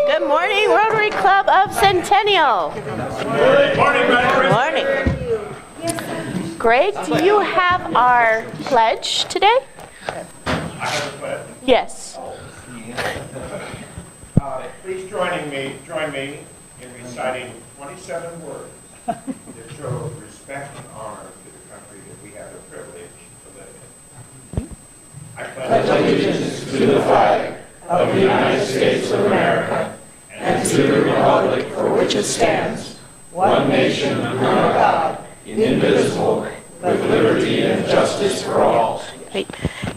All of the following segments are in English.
Good morning, Rotary Club of Centennial. Good morning, Good morning. Greg, do you have our pledge today? I have a pledge. Yes. Please join me in reciting 27 words that show respect and honor to the country that we have the privilege to live in. I pledge allegiance to the flag of the United States of America and to the republic for which it stands, one nation under God, indivisible, with liberty and justice for all. Great.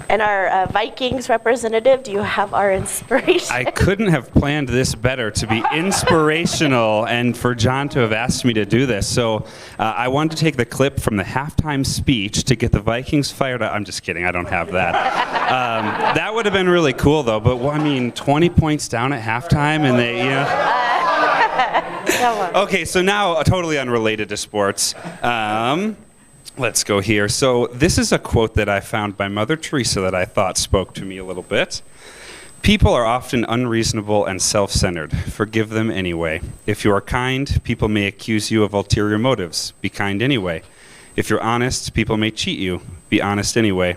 And our Vikings representative, do you have our inspiration? I couldn't have planned this better to be inspirational and for John to have asked me to do this. So I wanted to take the clip from the halftime speech to get the Vikings fired up. I'm just kidding. I don't have that. That would have been really cool, though. But, 20 points down at halftime and they, Okay, so now totally unrelated to sports. Let's go here. So this is a quote that I found by Mother Teresa that I thought spoke to me a little bit. People are often unreasonable and self-centered. Forgive them anyway. If you are kind, people may accuse you of ulterior motives. Be kind anyway. If you're honest, people may cheat you. Be honest anyway.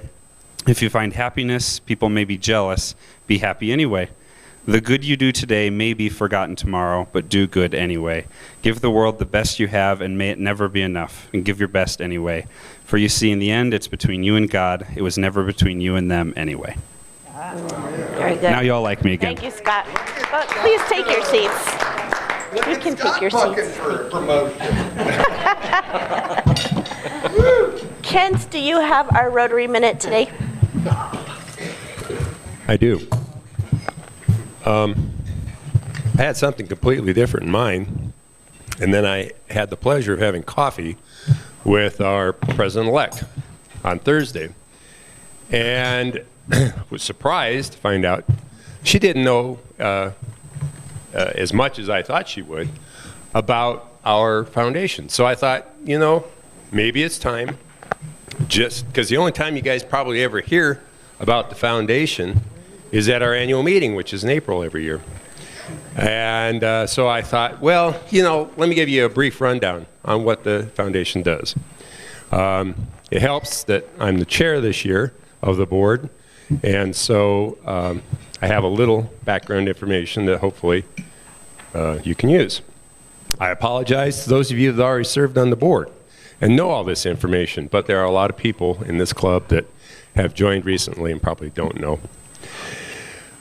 If you find happiness, people may be jealous. Be happy anyway. The good you do today may be forgotten tomorrow, but do good anyway. Give the world the best you have, and may it never be enough, and give your best anyway. For you see, in the end, it's between you and God. It was never between you and them anyway. Very good. Now you all like me again. Thank you, Scott. Please take your seats. You can take your seats. for promotion. Kent, do you have our Rotary Minute today? I do. I had something completely different in mind, and then I had the pleasure of having coffee with our president-elect on Thursday, and was surprised to find out she didn't know as much as I thought she would about our foundation. So I thought, maybe it's time, just because the only time you guys probably ever hear about the foundation is at our annual meeting, which is in April every year. And so I thought, well, let me give you a brief rundown on what the foundation does. It helps that I'm the chair this year of the board, and so I have a little background information that hopefully you can use. I apologize to those of you that already served on the board and know all this information, but there are a lot of people in this club that have joined recently and probably don't know.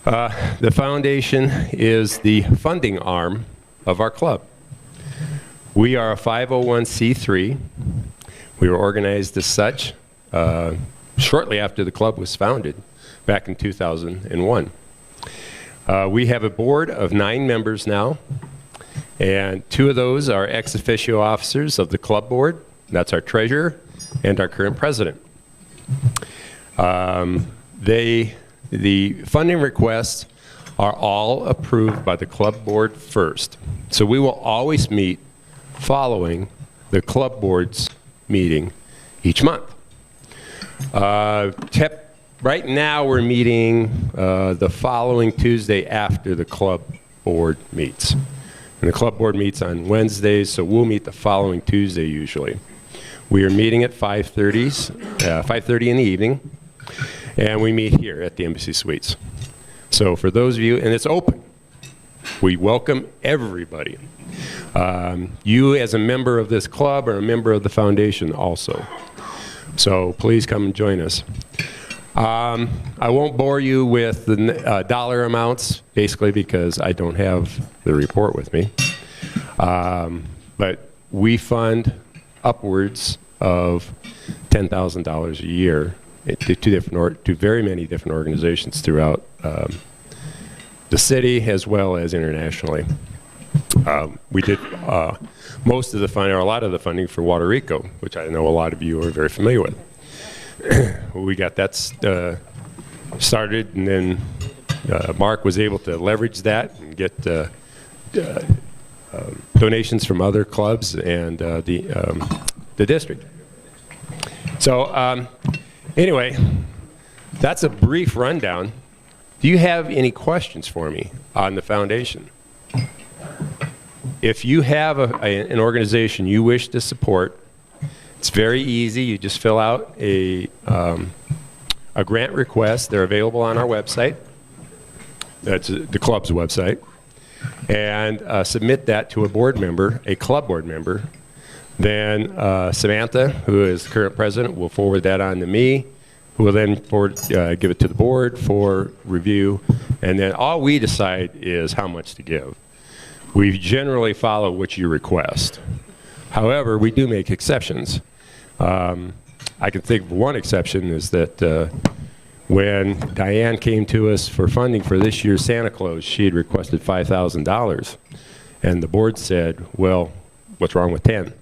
The foundation is the funding arm of our club. We are a 501c3. We were organized as such shortly after the club was founded back in 2001. We have a board of 9 members now, and 2 of those are ex officio officers of the club board. That's our treasurer and our current president. The funding requests are all approved by the club board first. So we will always meet following the club board's meeting each month. Right now we're meeting the following Tuesday after the club board meets. And the club board meets on Wednesdays, so we'll meet the following Tuesday usually. We are meeting at 5:30 in the evening. And we meet here at the Embassy Suites. So for those of you, and it's open. We welcome everybody. You as a member of this club are a member of the foundation also. So please come and join us. I won't bore you with the dollar amounts, basically because I don't have the report with me. But we fund upwards of $10,000 a year to very many different organizations throughout the city as well as internationally. We did most of the funding, or a lot of the funding for Water Rico, which I know a lot of you are very familiar with. We got that started, and then Mark was able to leverage that and get donations from other clubs and the district. So anyway, that's a brief rundown. Do you have any questions for me on the foundation? If you have an organization you wish to support, it's very easy. You just fill out a grant request. They're available on our website. That's the club's website. And submit that to a board member, a club board member. Then Samantha, who is the current president, will forward that on to me, who will then give it to the board for review. And then all we decide is how much to give. We generally follow what you request. However, we do make exceptions. I can think of one exception is that when Diane came to us for funding for this year's Santa Claus, she had requested $5,000. And the board said, well, what's wrong with 10?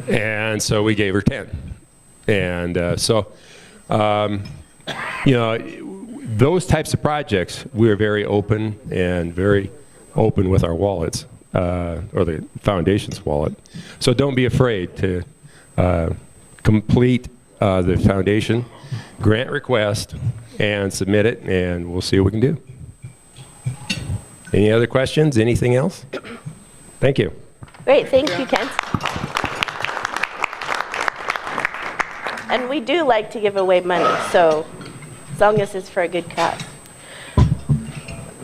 And so we gave her 10. And you know, those types of projects, we're very open and very open with our wallets, or the foundation's wallet. So don't be afraid to complete the foundation grant request and submit it, and we'll see what we can do. Any other questions? Anything else? Thank you. Great, thank you, Kent. And we do like to give away money, so as long as it's for a good cause.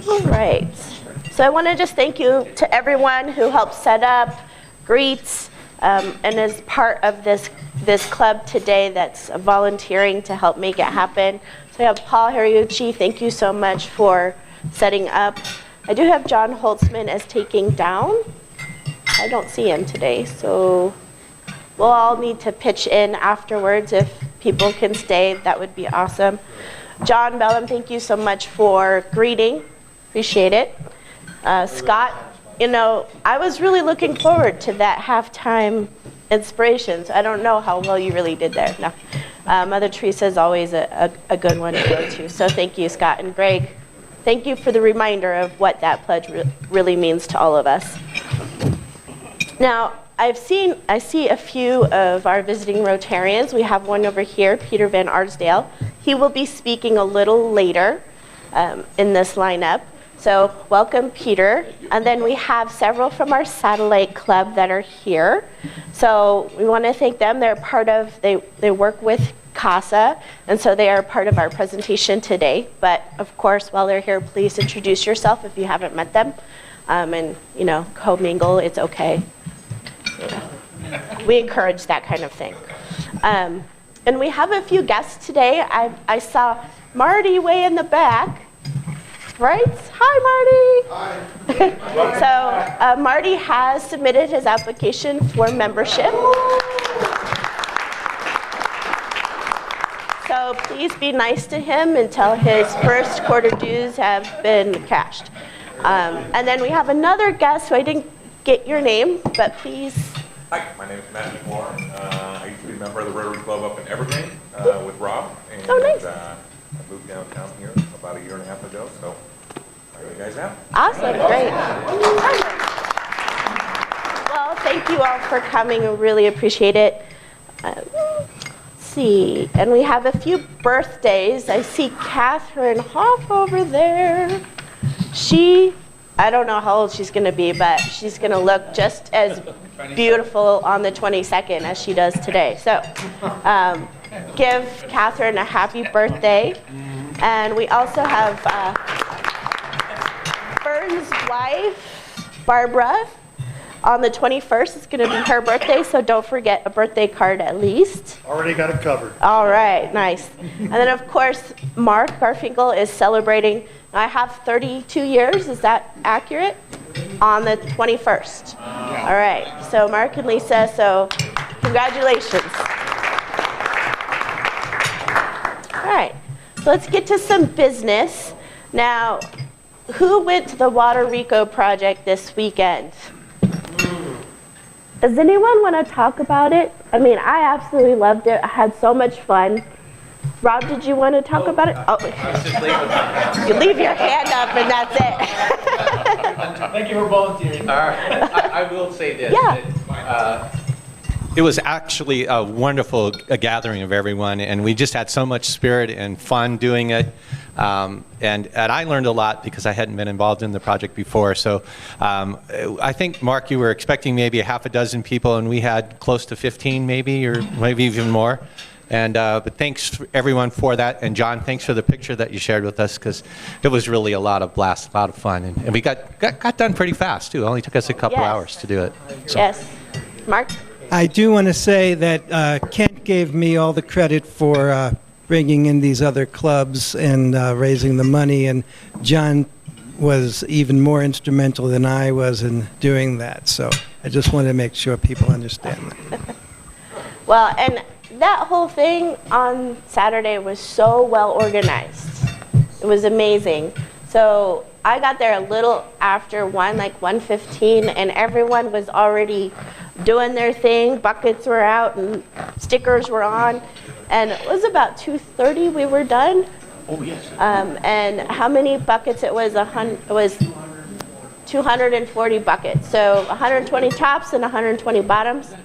All right. So I want to just thank you to everyone who helped set up, greets, and is part of this club today that's volunteering to help make it happen. So I have Paul Hariucci, thank you so much for setting up. I do have John Holtzman as taking down. I don't see him today, so we'll all need to pitch in afterwards. If people can stay, that would be awesome. John Bellum, thank you so much for greeting. Appreciate it. Scott, you know, I was really looking forward to that halftime inspirations. I don't know how well you really did there. No. Mother Teresa is always a good one to go to. So thank you, Scott and Greg. Thank you for the reminder of what that pledge really means to all of us. Now, I see a few of our visiting Rotarians. We have one over here, Peter Van Arsdale. He will be speaking a little later in this lineup. So welcome, Peter. And then we have several from our satellite club that are here. So we want to thank them. They're part of, they work with CASA, and so they are part of our presentation today. But of course, while they're here, please introduce yourself if you haven't met them. And, you know, co-mingle, it's okay. You know, we encourage that kind of thing. And we have a few guests today. I saw Marty way in the back. Right? Hi, Marty. Hi. So Marty has submitted his application for membership. So please be nice to him until his first quarter dues have been cashed. And then we have another guest who I didn't get your name, but please. Hi, my name is Matt McMorrin. I used to be a member of the Rotary Club up in Evergreen with Rob. And, oh, nice. I moved downtown here about a year and a half ago, so how are you guys out? Awesome, great. Well, thank you all for coming. I really appreciate it. Let's see, and we have a few birthdays. I see Catherine Hoff over there. I don't know how old she's going to be, but she's going to look just as beautiful on the 22nd as she does today. So give Catherine a happy birthday. And we also have Fern's wife, Barbara, on the 21st. It's going to be her birthday, so don't forget a birthday card at least. Already got it covered. All right, nice. And then, of course, Mark Garfinkel is celebrating. I have 32 years, is that accurate? On the 21st. All right, so Mark and Lisa, so congratulations. All right, so let's get to some business. Now, who went to the Water Rico project this weekend? Does anyone want to talk about it? I mean, I absolutely loved it. I had so much fun. Rob, did you want to talk about it? Oh, you leave your hand up and that's it. Thank you for volunteering. All right, I will say this. Yeah. That, It was actually a wonderful gathering of everyone, and we just had so much spirit and fun doing it. And I learned a lot because I hadn't been involved in the project before. So I think, Mark, you were expecting maybe a half a dozen people, and we had close to 15 maybe, or maybe even more. And but thanks everyone for that. And John, thanks for the picture that you shared with us, because it was really a lot of blast, a lot of fun. And we got done pretty fast, too. It only took us a couple hours to do it. So. Yes. Mark? I do want to say that Kent gave me all the credit for bringing in these other clubs and raising the money, and John was even more instrumental than I was in doing that. So I just wanted to make sure people understand that. Well, and that whole thing on Saturday was so well organized. It was amazing. So I got there a little after 1, like 1:15, and everyone was already doing their thing. Buckets were out and stickers were on. And it was about 2:30 we were done. Oh, yes. And how many buckets it was? It was 240 buckets. So 120 tops and 120 bottoms.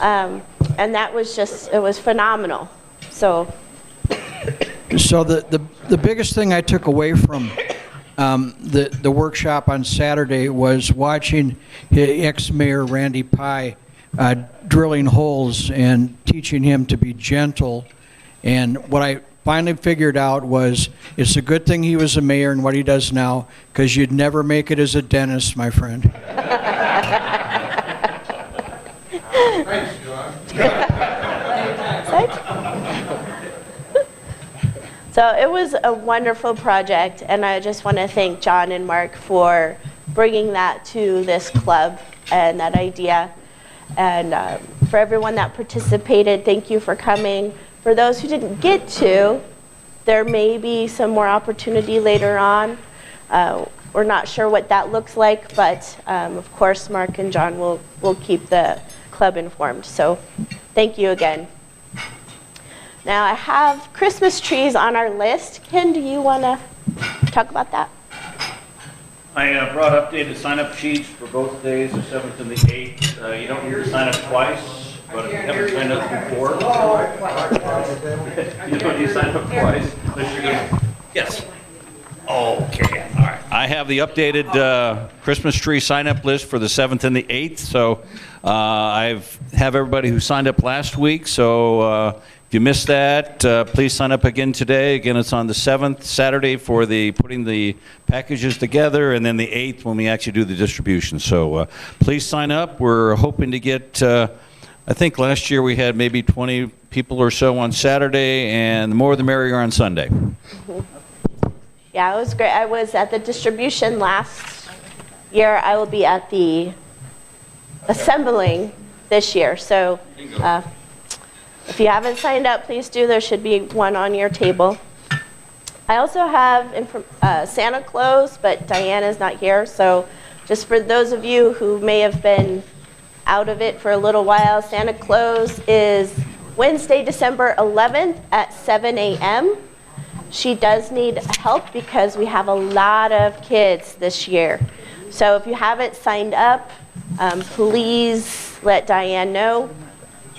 And that was just, it was phenomenal. So the biggest thing I took away from the workshop on Saturday was watching ex-mayor Randy Pye drilling holes and teaching him to be gentle. And what I finally figured out was it's a good thing he was a mayor and what he does now, because you'd never make it as a dentist, my friend. Thanks, John. So it was a wonderful project, and I just want to thank John and Mark for bringing that to this club and that idea. And for everyone that participated, thank you for coming. For those who didn't get to, there may be some more opportunity later on. We're not sure what that looks like, but of course Mark and John will keep the club informed. So thank you again. Now I have Christmas trees on our list. Ken, do you want to talk about that? I brought updated sign-up sheets for both days, the 7th and the 8th. You don't need to sign up twice, but if you haven't signed up before, you don't need to sign up twice. Yes. Okay. All right. I have the updated Christmas tree sign-up list for the 7th and the 8th. So I have everybody who signed up last week. So if you missed that, please sign up again today. Again, it's on the 7th, Saturday, for the putting the packages together, and then the 8th when we actually do the distribution. So please sign up. We're hoping to get, I think last year we had maybe 20 people or so on Saturday, and the more the merrier on Sunday. Mm-hmm. Yeah, it was great. I was at the distribution last year. I will be at the assembling this year. So if you haven't signed up, please do. There should be one on your table. I also have Santa Claus, but Diana's not here. So just for those of you who may have been out of it for a little while, Santa Claus is Wednesday, December 11th at 7 a.m. She does need help because we have a lot of kids this year. So if you haven't signed up, please let Diane know,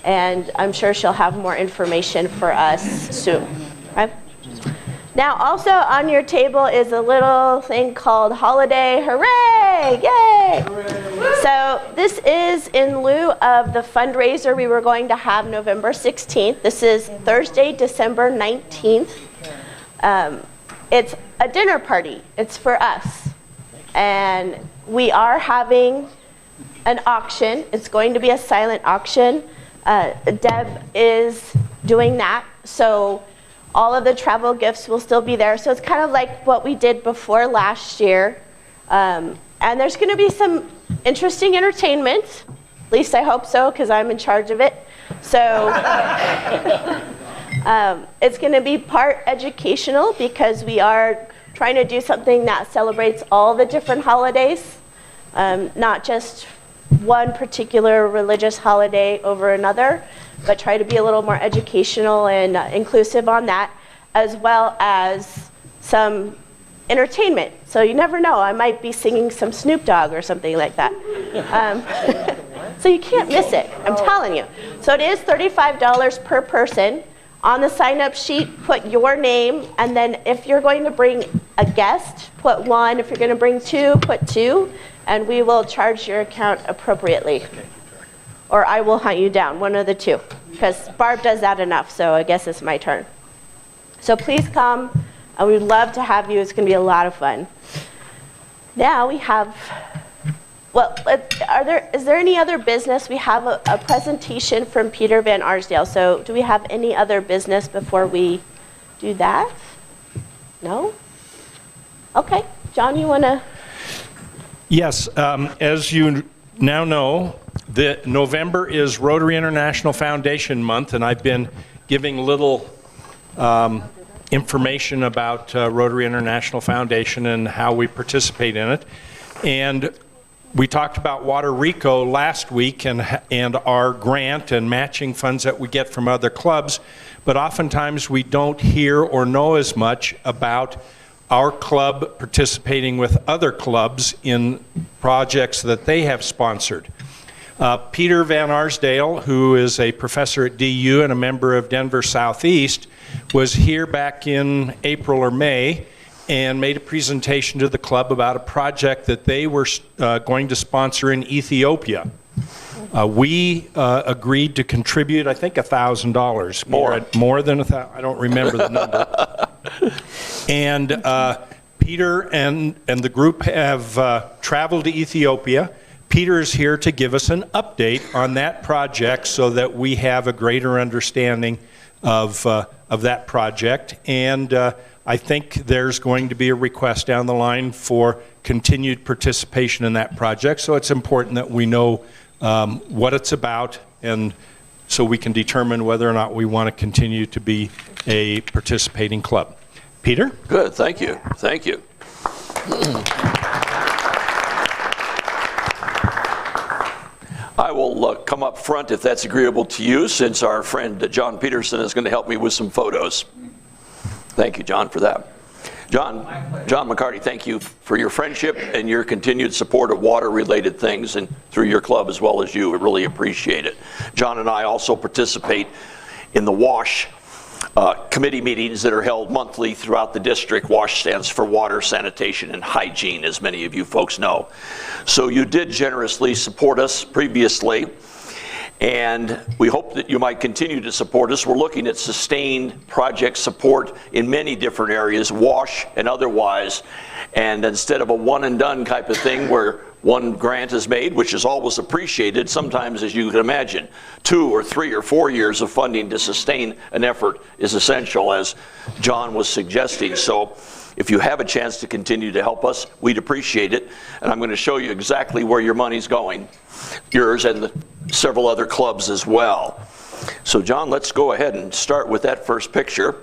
and I'm sure she'll have more information for us soon. Okay? Now also on your table is a little thing called Holiday Hooray! Yay! Hooray. So this is in lieu of the fundraiser we were going to have November 16th. This is Thursday, December 19th. It's a dinner party. It's for us. And we are having an auction. It's going to be a silent auction. Deb is doing that. So all of the travel gifts will still be there. So it's kind of like what we did before last year. And there's going to be some interesting entertainment. At least I hope so, because I'm in charge of it. So it's going to be part educational because we are trying to do something that celebrates all the different holidays, not just one particular religious holiday over another, but try to be a little more educational and inclusive on that, as well as some entertainment. So you never know, I might be singing some Snoop Dogg or something like that. So you can't miss it, I'm telling you. So it is $35 per person. On the sign-up sheet, put your name, and then if you're going to bring a guest, put 1. If you're going to bring 2, put 2, and we will charge your account appropriately. Or I will hunt you down, one of the two, because Barb does that enough, so I guess it's my turn. So please come, and we'd love to have you. It's going to be a lot of fun. Now we have, well, is there any other business? We have a presentation from Peter Van Arsdale. So do we have any other business before we do that? No? Okay. John, you want to? Yes. As you now know, November is Rotary International Foundation Month, and I've been giving little information about Rotary International Foundation and how we participate in it. And we talked about Water Rico last week and our grant and matching funds that we get from other clubs, but oftentimes we don't hear or know as much about our club participating with other clubs in projects that they have sponsored. Peter Van Arsdale, who is a professor at DU and a member of Denver Southeast, was here back in April or May and made a presentation to the club about a project that they were going to sponsor in Ethiopia. We agreed to contribute, I think, $1,000. More than $1,000. I don't remember the number. And Peter and the group have traveled to Ethiopia. Peter is here to give us an update on that project so that we have a greater understanding of that project. And I think there's going to be a request down the line for continued participation in that project. So it's important that we know what it's about, and so we can determine whether or not we want to continue to be a participating club. Peter? Good, thank you. Thank you. I will come up front if that's agreeable to you, since our friend John Peterson is going to help me with some photos. Thank you, John, for that. John McCarty, thank you for your friendship and your continued support of water-related things, and through your club as well as you. We really appreciate it. John and I also participate in the WASH committee meetings that are held monthly throughout the district. WASH stands for Water, Sanitation, and Hygiene, as many of you folks know. So you did generously support us previously, and we hope that you might continue to support us. We're looking at sustained project support in many different areas, WASH and otherwise, and instead of a one-and-done type of thing where one grant is made, which is always appreciated, sometimes, as you can imagine, 2 or 3 or 4 years of funding to sustain an effort is essential, as John was suggesting. So if you have a chance to continue to help us, we'd appreciate it. And I'm going to show you exactly where your money's going, yours and several other clubs as well. So John, let's go ahead and start with that first picture.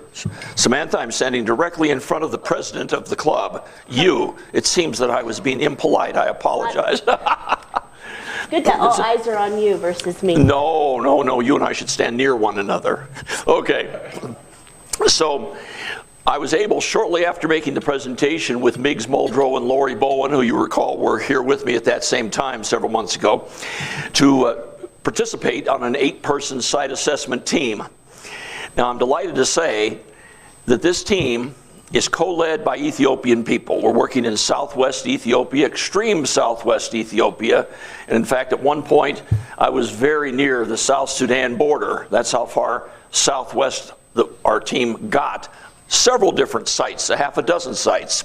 Samantha, I'm standing directly in front of the president of the club. You. It seems that I was being impolite. I apologize. Good that all eyes are on you versus me. No. You and I should stand near one another. Okay. So I was able, shortly after making the presentation with Miggs Muldrow and Lori Bowen, who you recall were here with me at that same time several months ago, to participate on an 8-person site assessment team. Now, I'm delighted to say that this team is co-led by Ethiopian people. We're working in southwest Ethiopia, extreme southwest Ethiopia, and in fact, at one point, I was very near the South Sudan border. That's how far southwest our team got. Several different sites, a half a dozen sites.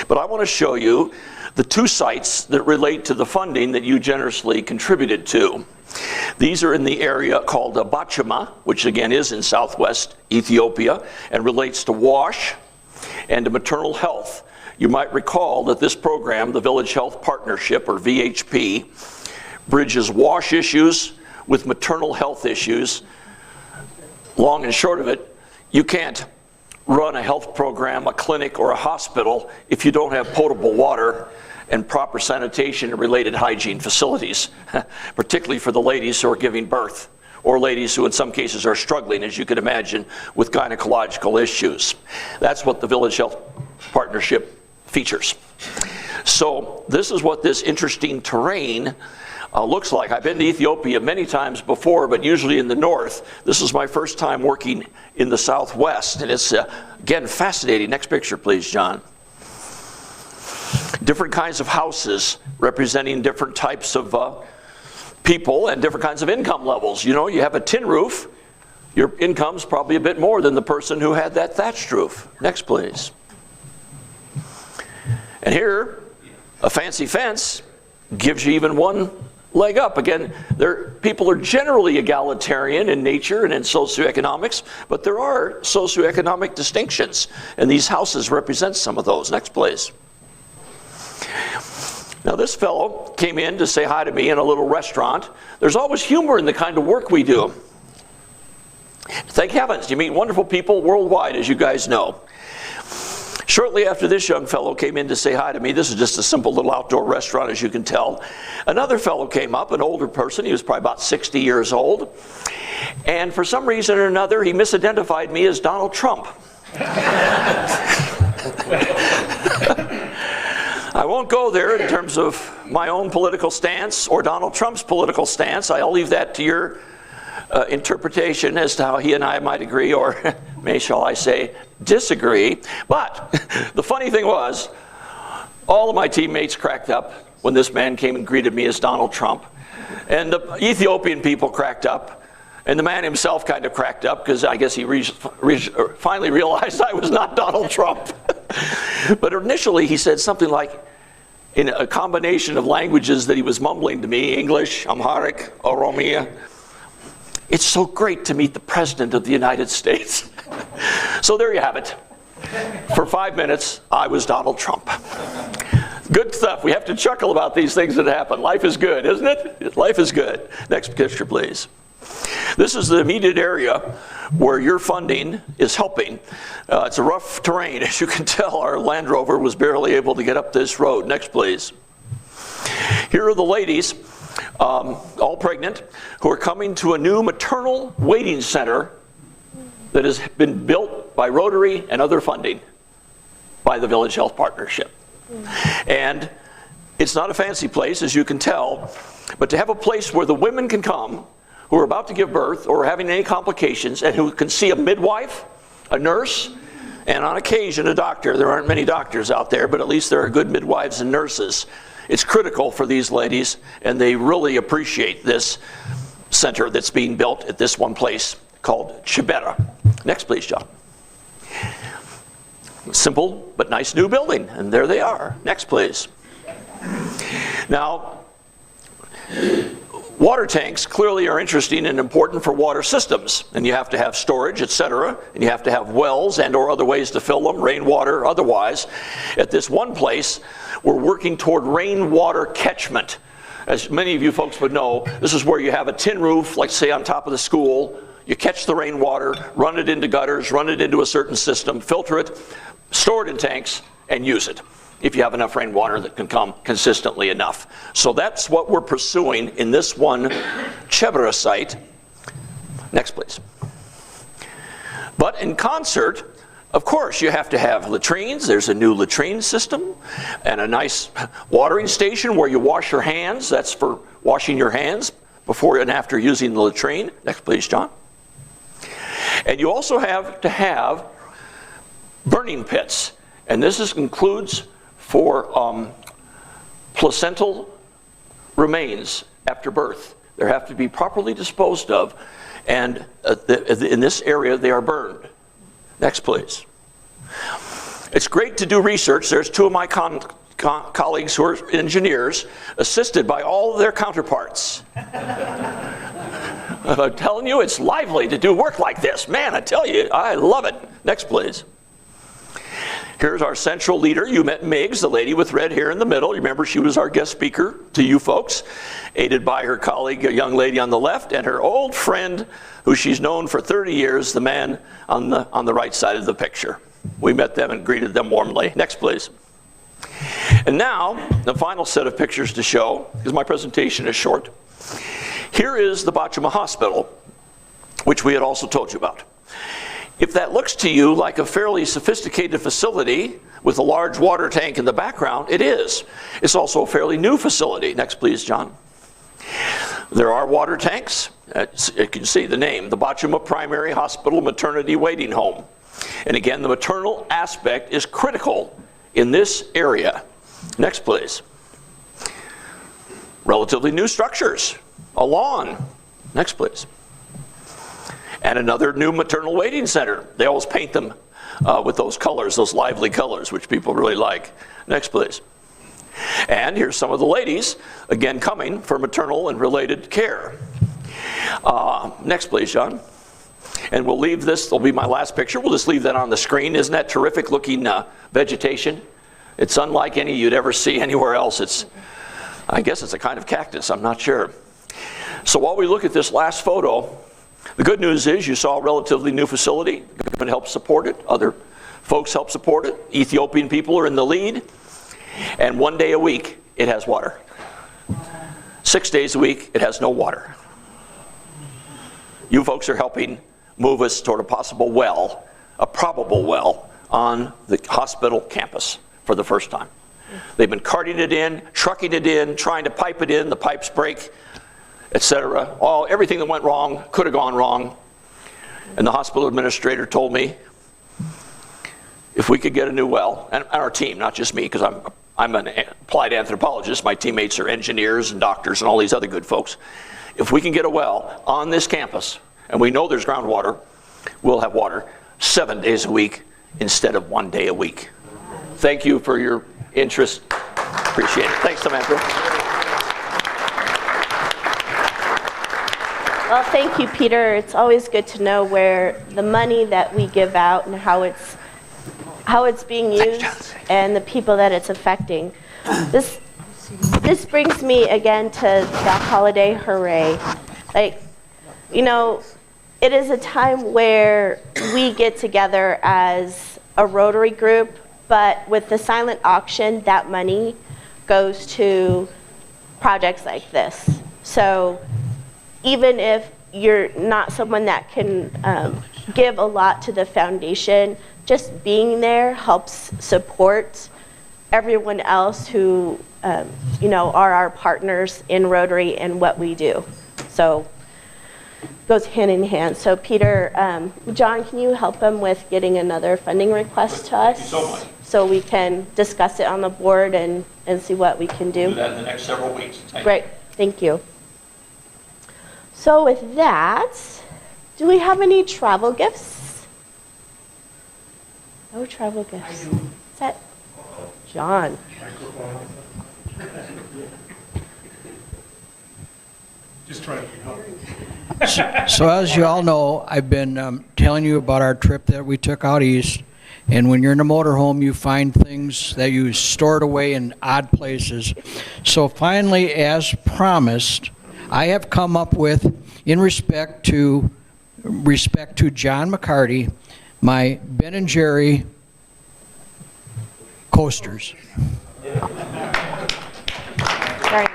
But I want to show you the 2 sites that relate to the funding that you generously contributed to. These are in the area called Bachama, which again is in southwest Ethiopia, and relates to WASH and to maternal health. You might recall that this program, the Village Health Partnership, or VHP, bridges WASH issues with maternal health issues. Long and short of it, you can't run a health program, a clinic, or a hospital if you don't have potable water and proper sanitation and related hygiene facilities, particularly for the ladies who are giving birth, or ladies who in some cases are struggling, as you can imagine, with gynecological issues. That's what the Village Health Partnership features. So this is what this interesting terrain looks like. I've been to Ethiopia many times before, but usually in the north. This is my first time working in the southwest, and it's, again, fascinating. Next picture, please, John. Different kinds of houses representing different types of people and different kinds of income levels. You know, you have a tin roof, your income's probably a bit more than the person who had that thatched roof. Next, please. And here, a fancy fence gives you even one leg up. Again, people are generally egalitarian in nature and in socioeconomics, but there are socioeconomic distinctions, and these houses represent some of those. Next, please. Now, this fellow came in to say hi to me in a little restaurant. There's always humor in the kind of work we do. Thank heavens, you meet wonderful people worldwide, as you guys know. Shortly after this young fellow came in to say hi to me, this is just a simple little outdoor restaurant, as you can tell, another fellow came up, an older person. He was probably about 60 years old. And for some reason or another, he misidentified me as Donald Trump. I won't go there in terms of my own political stance or Donald Trump's political stance. I'll leave that to your interpretation as to how he and I might agree, or shall I say, disagree. But the funny thing was, all of my teammates cracked up when this man came and greeted me as Donald Trump. And the Ethiopian people cracked up. And the man himself kind of cracked up because I guess he finally realized I was not Donald Trump. But initially he said something like, in a combination of languages that he was mumbling to me, English, Amharic, Oromia, "It's so great to meet the President of the United States." So there you have it. For 5 minutes, I was Donald Trump. Good stuff. We have to chuckle about these things that happen. Life is good, isn't it? Life is good. Next picture, please. This is the immediate area where your funding is helping. It's a rough terrain. As you can tell, our Land Rover was barely able to get up this road. Next, please. Here are the ladies, all pregnant, who are coming to a new maternal waiting center that has been built by Rotary and other funding by the Village Health Partnership. And it's not a fancy place, as you can tell, but to have a place where the women can come who are about to give birth or are having any complications and who can see a midwife, a nurse, and on occasion a doctor. There aren't many doctors out there, but at least there are good midwives and nurses. It's critical for these ladies, and they really appreciate this center that's being built at this one place called Chibera. Next, please, John. Simple but nice new building, and there they are. Next, please. Now, water tanks clearly are interesting and important for water systems, and you have to have storage, etc., and you have to have wells and or other ways to fill them, rainwater, otherwise. At this one place, we're working toward rainwater catchment. As many of you folks would know, this is where you have a tin roof, like say on top of the school. You catch the rainwater, run it into gutters, run it into a certain system, filter it, store it in tanks, and use it if you have enough rainwater that can come consistently enough. So that's what we're pursuing in this one Chebra site. Next, please. But in concert, of course, you have to have latrines. There's a new latrine system and a nice watering station where you wash your hands. That's for washing your hands before and after using the latrine. Next, please, John. And you also have to have burning pits. And this includes for placental remains after birth. They have to be properly disposed of, and in this area they are burned. Next, please. It's great to do research. There's two of my colleagues who are engineers, assisted by all of their counterparts. I'm telling you, it's lively to do work like this. Man, I tell you, I love it. Next, please. Here's our central leader. You met Miggs, the lady with red hair in the middle. You remember she was our guest speaker to you folks, aided by her colleague, a young lady on the left, and her old friend, who she's known for 30 years, the man on the right side of the picture. We met them and greeted them warmly. Next, please. And now, the final set of pictures to show, because my presentation is short. Here is the Bachama Hospital, which we had also told you about. If that looks to you like a fairly sophisticated facility with a large water tank in the background, it is. It's also a fairly new facility. Next, please, John. There are water tanks. You can see the name, the Bachuma Primary Hospital Maternity Waiting Home. And again, the maternal aspect is critical in this area. Next, please. Relatively new structures, a lawn. Next, please. And another new maternal waiting center. They always paint them with those colors, those lively colors, which people really like. Next, please. And here's some of the ladies, again, coming for maternal and related care. Next, please, John. And we'll leave this, will be my last picture. We'll just leave that on the screen. Isn't that terrific looking vegetation? It's unlike any you'd ever see anywhere else. I guess it's a kind of cactus, I'm not sure. So while we look at this last photo, the good news is you saw a relatively new facility. The government helped support it. Other folks help support it. Ethiopian people are in the lead. And 1 day a week, it has water. 6 days a week, it has no water. You folks are helping move us toward a possible well, a probable well, on the hospital campus for the first time. They've been carting it in, trucking it in, trying to pipe it in, the pipes break, etc. Everything that went wrong could have gone wrong. And the hospital administrator told me if we could get a new well, and our team, not just me, because I'm an applied anthropologist, my teammates are engineers and doctors and all these other good folks. If we can get a well on this campus, and we know there's groundwater, we'll have water 7 days a week instead of 1 day a week. Thank you for your interest. Appreciate it. Thanks, Samantha. Well, thank you, Peter. It's always good to know where the money that we give out and how it's being used and the people that it's affecting. This brings me again to the holiday hooray. It is a time where we get together as a Rotary group, but with the silent auction, that money goes to projects like this. So even if you're not someone that can give a lot to the foundation, just being there helps support everyone else who are our partners in Rotary and what we do. So it goes hand in hand. So Peter, John, can you help him with getting another funding request to us? Thank you so much. So we can discuss it on the board and see what we can do. Do that in the next several weeks. Great, thank you. So with that, do we have any travel gifts? No travel gifts. I do. Is that John? Just trying to help. So as you all know, I've been telling you about our trip that we took out east. And when you're in a motorhome, you find things that you stored away in odd places. So finally, as promised, I have come up with, in respect to John McCarty, my Ben & Jerry coasters. Right.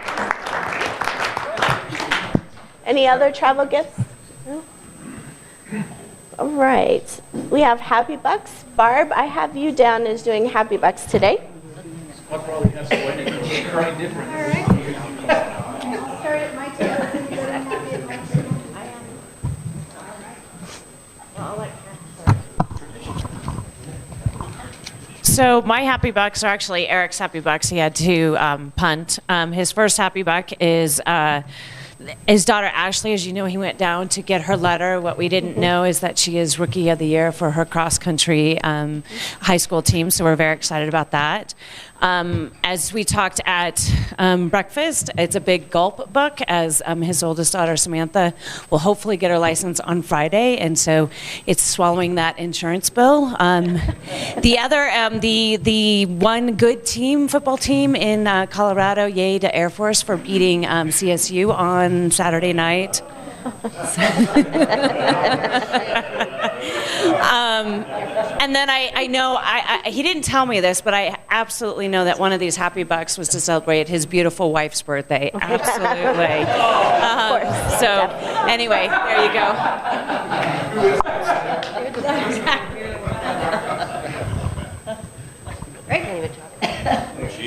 Any other travel gifts? No? All right. We have Happy Bucks. Barb, I have you down as doing Happy Bucks today. All right. Start at my table. So my Happy Bucks are actually Eric's Happy Bucks. He had to punt. His first Happy Buck is his daughter Ashley. As you know, he went down to get her letter. What we didn't know is that she is Rookie of the Year for her cross-country high school team, so we're very excited about that. As we talked at breakfast, it's a big gulp book, as his oldest daughter Samantha will hopefully get her license on Friday, and so it's swallowing that insurance bill. The other, the one good team, football team in Colorado, yay to Air Force for beating CSU on Saturday night. And then I know, he didn't tell me this, but I absolutely know that one of these Happy Bucks was to celebrate his beautiful wife's birthday. Absolutely. So anyway, there you go.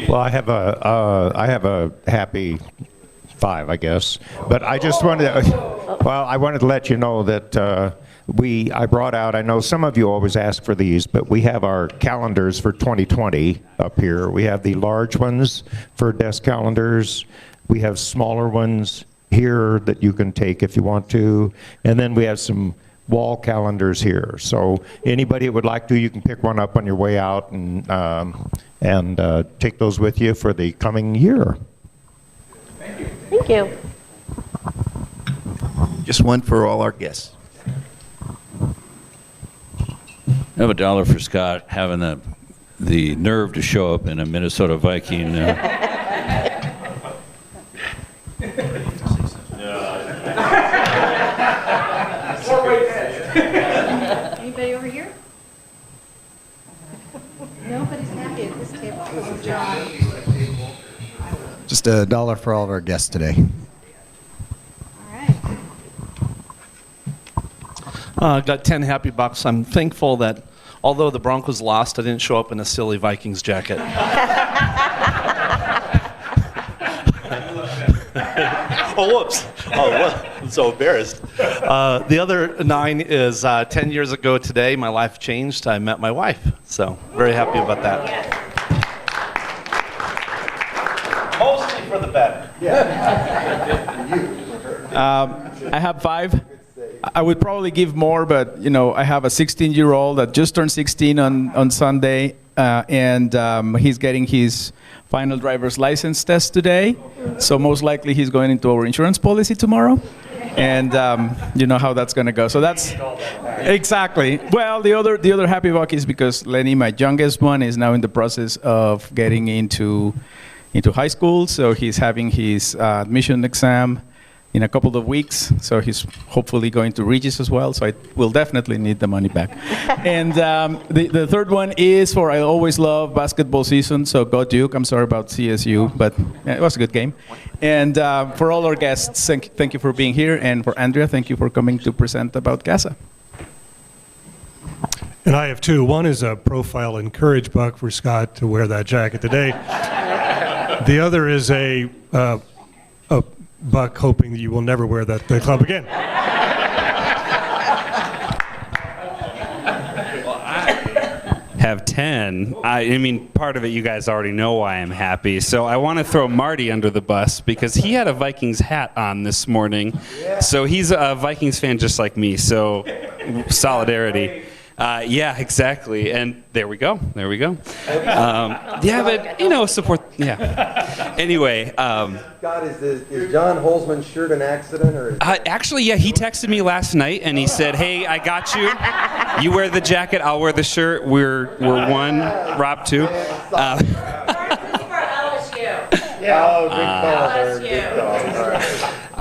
Well, I have a happy 5, I guess. But I just wanted to, well, I wanted to let you know that I brought out, I know some of you always ask for these, but we have our calendars for 2020 up here. We have the large ones for desk calendars. We have smaller ones here that you can take if you want to. And then we have some wall calendars here. So anybody that would like to, you can pick one up on your way out and take those with you for the coming year. Thank you. Just one for all our guests. I have $1 for Scott having the nerve to show up in a Minnesota Viking. Anybody over here? Nobody's happy at this table. John. Just $1 for all of our guests today. All right. I got 10 happy bucks. I'm thankful that although the Broncos lost, I didn't show up in a silly Vikings jacket. Oh, whoops. Oh, well, I'm so embarrassed. The other 9 is 10 years ago today, my life changed. I met my wife. So, very happy about that. Mostly for the better. I have 5. I would probably give more, but I have a 16-year-old that just turned 16 on Sunday, and he's getting his final driver's license test today. So most likely he's going into our insurance policy tomorrow, and you know how that's going to go. So that's exactly. Well, the other happy buck is because Lenny, my youngest one, is now in the process of getting into high school. So he's having his admission exam in a couple of weeks, so he's hopefully going to Regis as well, so I will definitely need the money back. And the third one is for I always love basketball season, so go Duke. I'm sorry about CSU, but it was a good game. And for all our guests, thank you for being here, and for Andrea, thank you for coming to present about CASA. And I have 2. One is a profile encourage buck for Scott to wear that jacket today. The other is a buck hoping that you will never wear the club again. Well, I have 10. I mean, part of it you guys already know why I'm happy. So I want to throw Marty under the bus because he had a Vikings hat on this morning. So he's a Vikings fan just like me. So solidarity. Yeah, exactly. And there we go. Yeah, but, support. Yeah. Anyway. Scott, is John Holzman's shirt an accident? Or actually, yeah, he texted me last night and he said, hey, I got you. You wear the jacket, I'll wear the shirt. We're 1, Rob 2.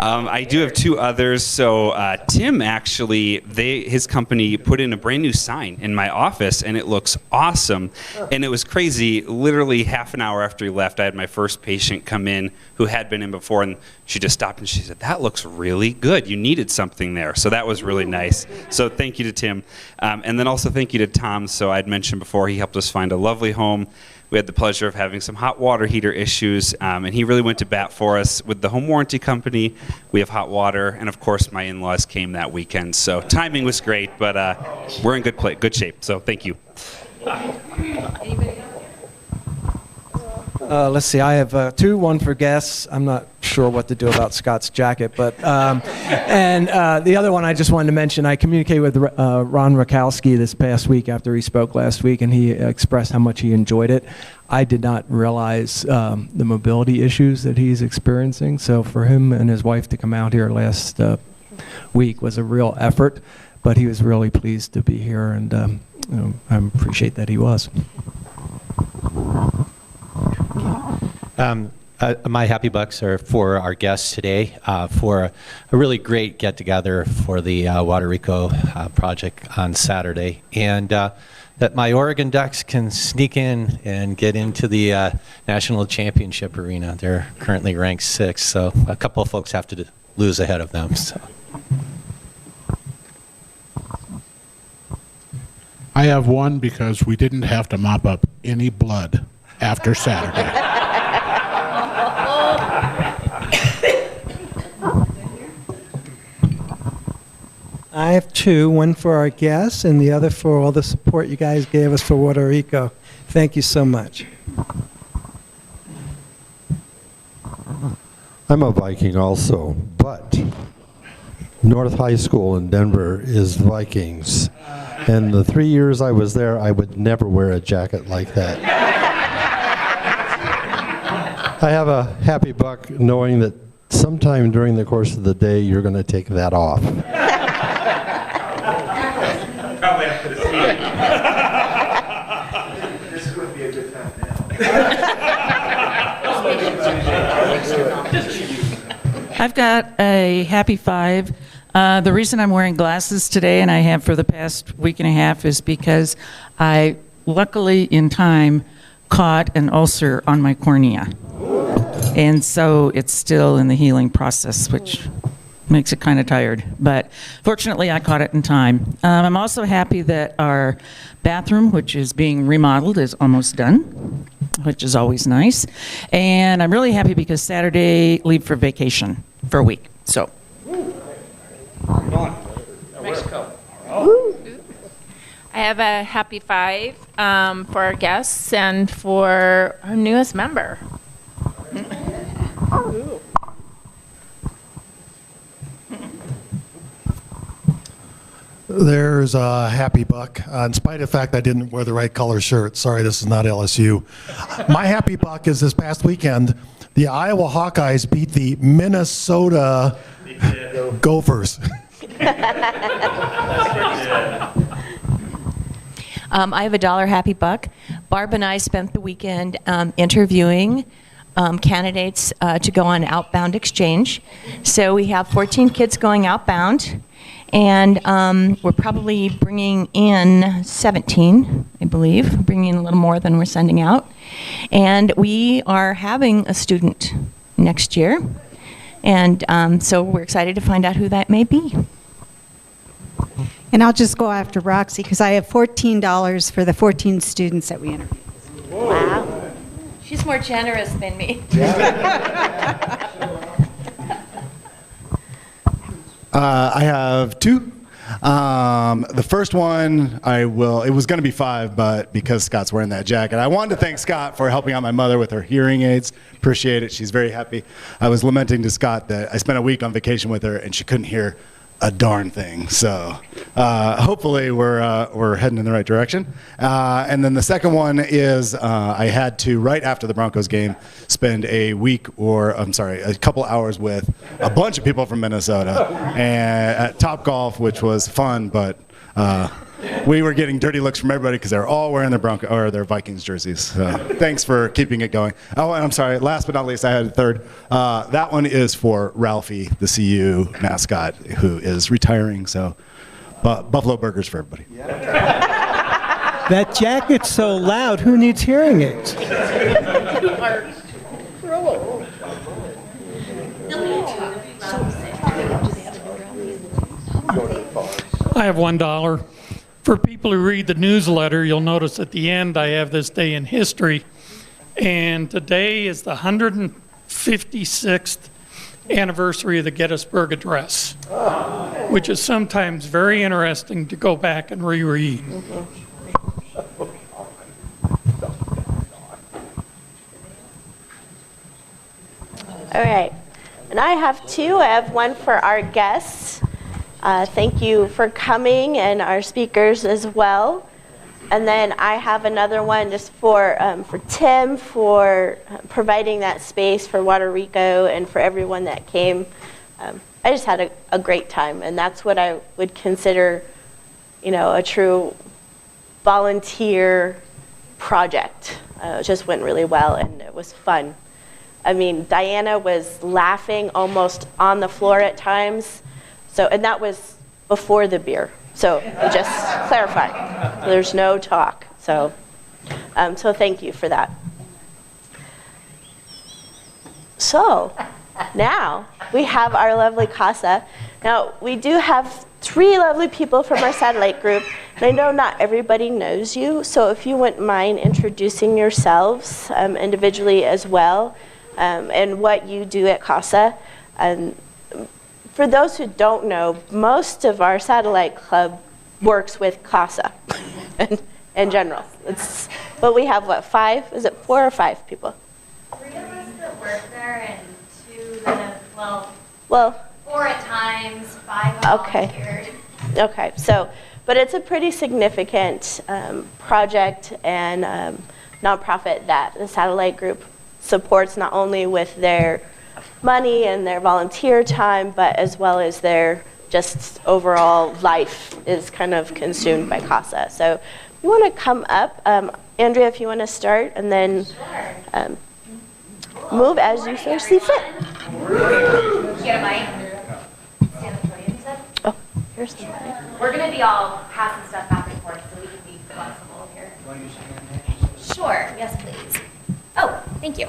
I do have 2 others. So Tim actually, his company put in a brand new sign in my office, and it looks awesome. And it was crazy. Literally half an hour after he left, I had my first patient come in who had been in before, and she just stopped and she said, "That looks really good. You needed something there." So that was really nice. So thank you to Tim, and then also thank you to Tom. So I'd mentioned before, he helped us find a lovely home. We had the pleasure of having some hot water heater issues, and he really went to bat for us. With the home warranty company, we have hot water, and of course my in-laws came that weekend. So timing was great, but we're in good shape, so thank you. Let's see, I have 2, one for guests. I'm not sure what to do about Scott's jacket, but and the other one I just wanted to mention, I communicated with Ron Rakowski this past week after he spoke last week, and he expressed how much he enjoyed it. I did not realize the mobility issues that he's experiencing, so for him and his wife to come out here last week was a real effort, but he was really pleased to be here, and I appreciate that he was. My happy bucks are for our guests today for a really great get-together for the Water Rico project on Saturday, and that my Oregon Ducks can sneak in and get into the national championship arena. They're currently ranked 6th, so a couple of folks have to lose ahead of them. So. I have 1 because we didn't have to mop up any blood after Saturday. I have two, one for our guests and the other for all the support you guys gave us for Puerto Rico. Thank you so much. I'm a Viking also, but North High School in Denver is Vikings. And the 3 years I was there, I would never wear a jacket like that. I have a happy buck knowing that sometime during the course of the day, you're going to take that off. Probably after the scene. This would be a good time I've got a happy 5. The reason I'm wearing glasses today, and I have for the past week and a half, is because I luckily in time caught an ulcer on my cornea. And so it's still in the healing process, which makes it kind of tired. But fortunately, I caught it in time. I'm also happy that our bathroom, which is being remodeled, is almost done, which is always nice. And I'm really happy because Saturday, leave for vacation for a week. So. Mexico. I have a happy 5 for our guests and for our newest member. There's a happy buck. In spite of the fact I didn't wear the right color shirt. Sorry, this is not LSU. My happy buck is this past weekend, the Iowa Hawkeyes beat the Minnesota Gophers. I have a $1 happy buck. Barb and I spent the weekend interviewing candidates to go on outbound exchange. So we have 14 kids going outbound, and we're probably bringing in 17, I believe. We're bringing in a little more than we're sending out. And we are having a student next year. And so we're excited to find out who that may be. And I'll just go after Roxy because I have $14 for the 14 students that we interviewed. Wow. She's more generous than me. I have 2. The first one, it was going to be 5, but because Scott's wearing that jacket, I wanted to thank Scott for helping out my mother with her hearing aids. Appreciate it. She's very happy. I was lamenting to Scott that I spent a week on vacation with her and she couldn't hear a darn thing. So hopefully we're heading in the right direction. And then the second one is I had to, right after the Broncos game, spend a couple hours with a bunch of people from Minnesota and at Topgolf, which was fun, but we were getting dirty looks from everybody because they're all wearing their Vikings jerseys. So thanks for keeping it going. Oh, and I'm sorry. Last but not least, I had a third. That one is for Ralphie, the CU mascot, who is retiring. So Buffalo Burgers for everybody. That jacket's so loud. Who needs hearing aids? I have $1. For people who read the newsletter, you'll notice at the end I have this day in history. And today is the 156th anniversary of the Gettysburg Address, which is sometimes very interesting to go back and reread. All right. And I have 2. I have one for our guests. Thank you for coming, and our speakers as well. And then I have another one just for Tim for providing that space for Puerto Rico and for everyone that came. I just had a great time, and that's what I would consider, a true volunteer project. It just went really well, and it was fun. I mean, Diana was laughing almost on the floor at times. So, and that was before the beer. So just clarifying, there's no talk. So thank you for that. So now we have our lovely CASA. Now we do have 3 lovely people from our satellite group, and I know not everybody knows you. So if you wouldn't mind introducing yourselves individually as well, and what you do at CASA. For for those who don't know, most of our satellite club works with CASA in general. But we have, what, 5? Is it 4 or 5 people? 3 of us that work there and 2 that have, Well, 4 at times, 5 have volunteered. Okay, so, but it's a pretty significant project and nonprofit that the satellite group supports, not only with their money and their volunteer time, but as well as their just overall life is kind of consumed by CASA. So you want to come up, Andrea, if you want to start, and then move as you so see fit. Get a mic. Stand at the podium, you said? Oh, here's the mic. We're going to be all passing stuff back and forth, so we can be flexible here. Sure. Yes, please. Oh, thank you.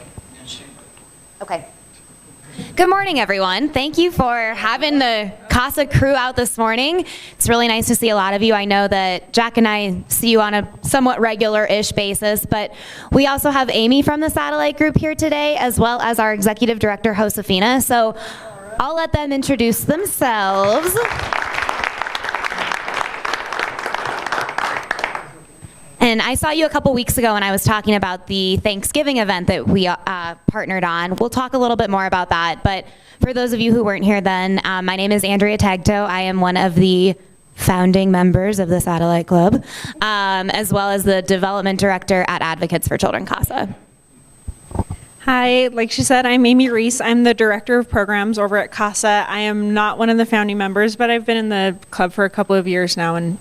Okay. Good morning, everyone. Thank you for having the CASA crew out this morning. It's really nice to see a lot of you. I know that Jack and I see you on a somewhat regular-ish basis, but we also have Amy from the satellite group here today, as well as our executive director, Josefina. So I'll let them introduce themselves. And I saw you a couple weeks ago when I was talking about the Thanksgiving event that we partnered on. We'll talk a little bit more about that. But for those of you who weren't here then, my name is Andrea Tagto. I am one of the founding members of the Satellite Club, as well as the development director at Advocates for Children, CASA. Hi, like she said, I'm Amy Reese. I'm the director of programs over at CASA. I am not one of the founding members, but I've been in the club for a couple of years now and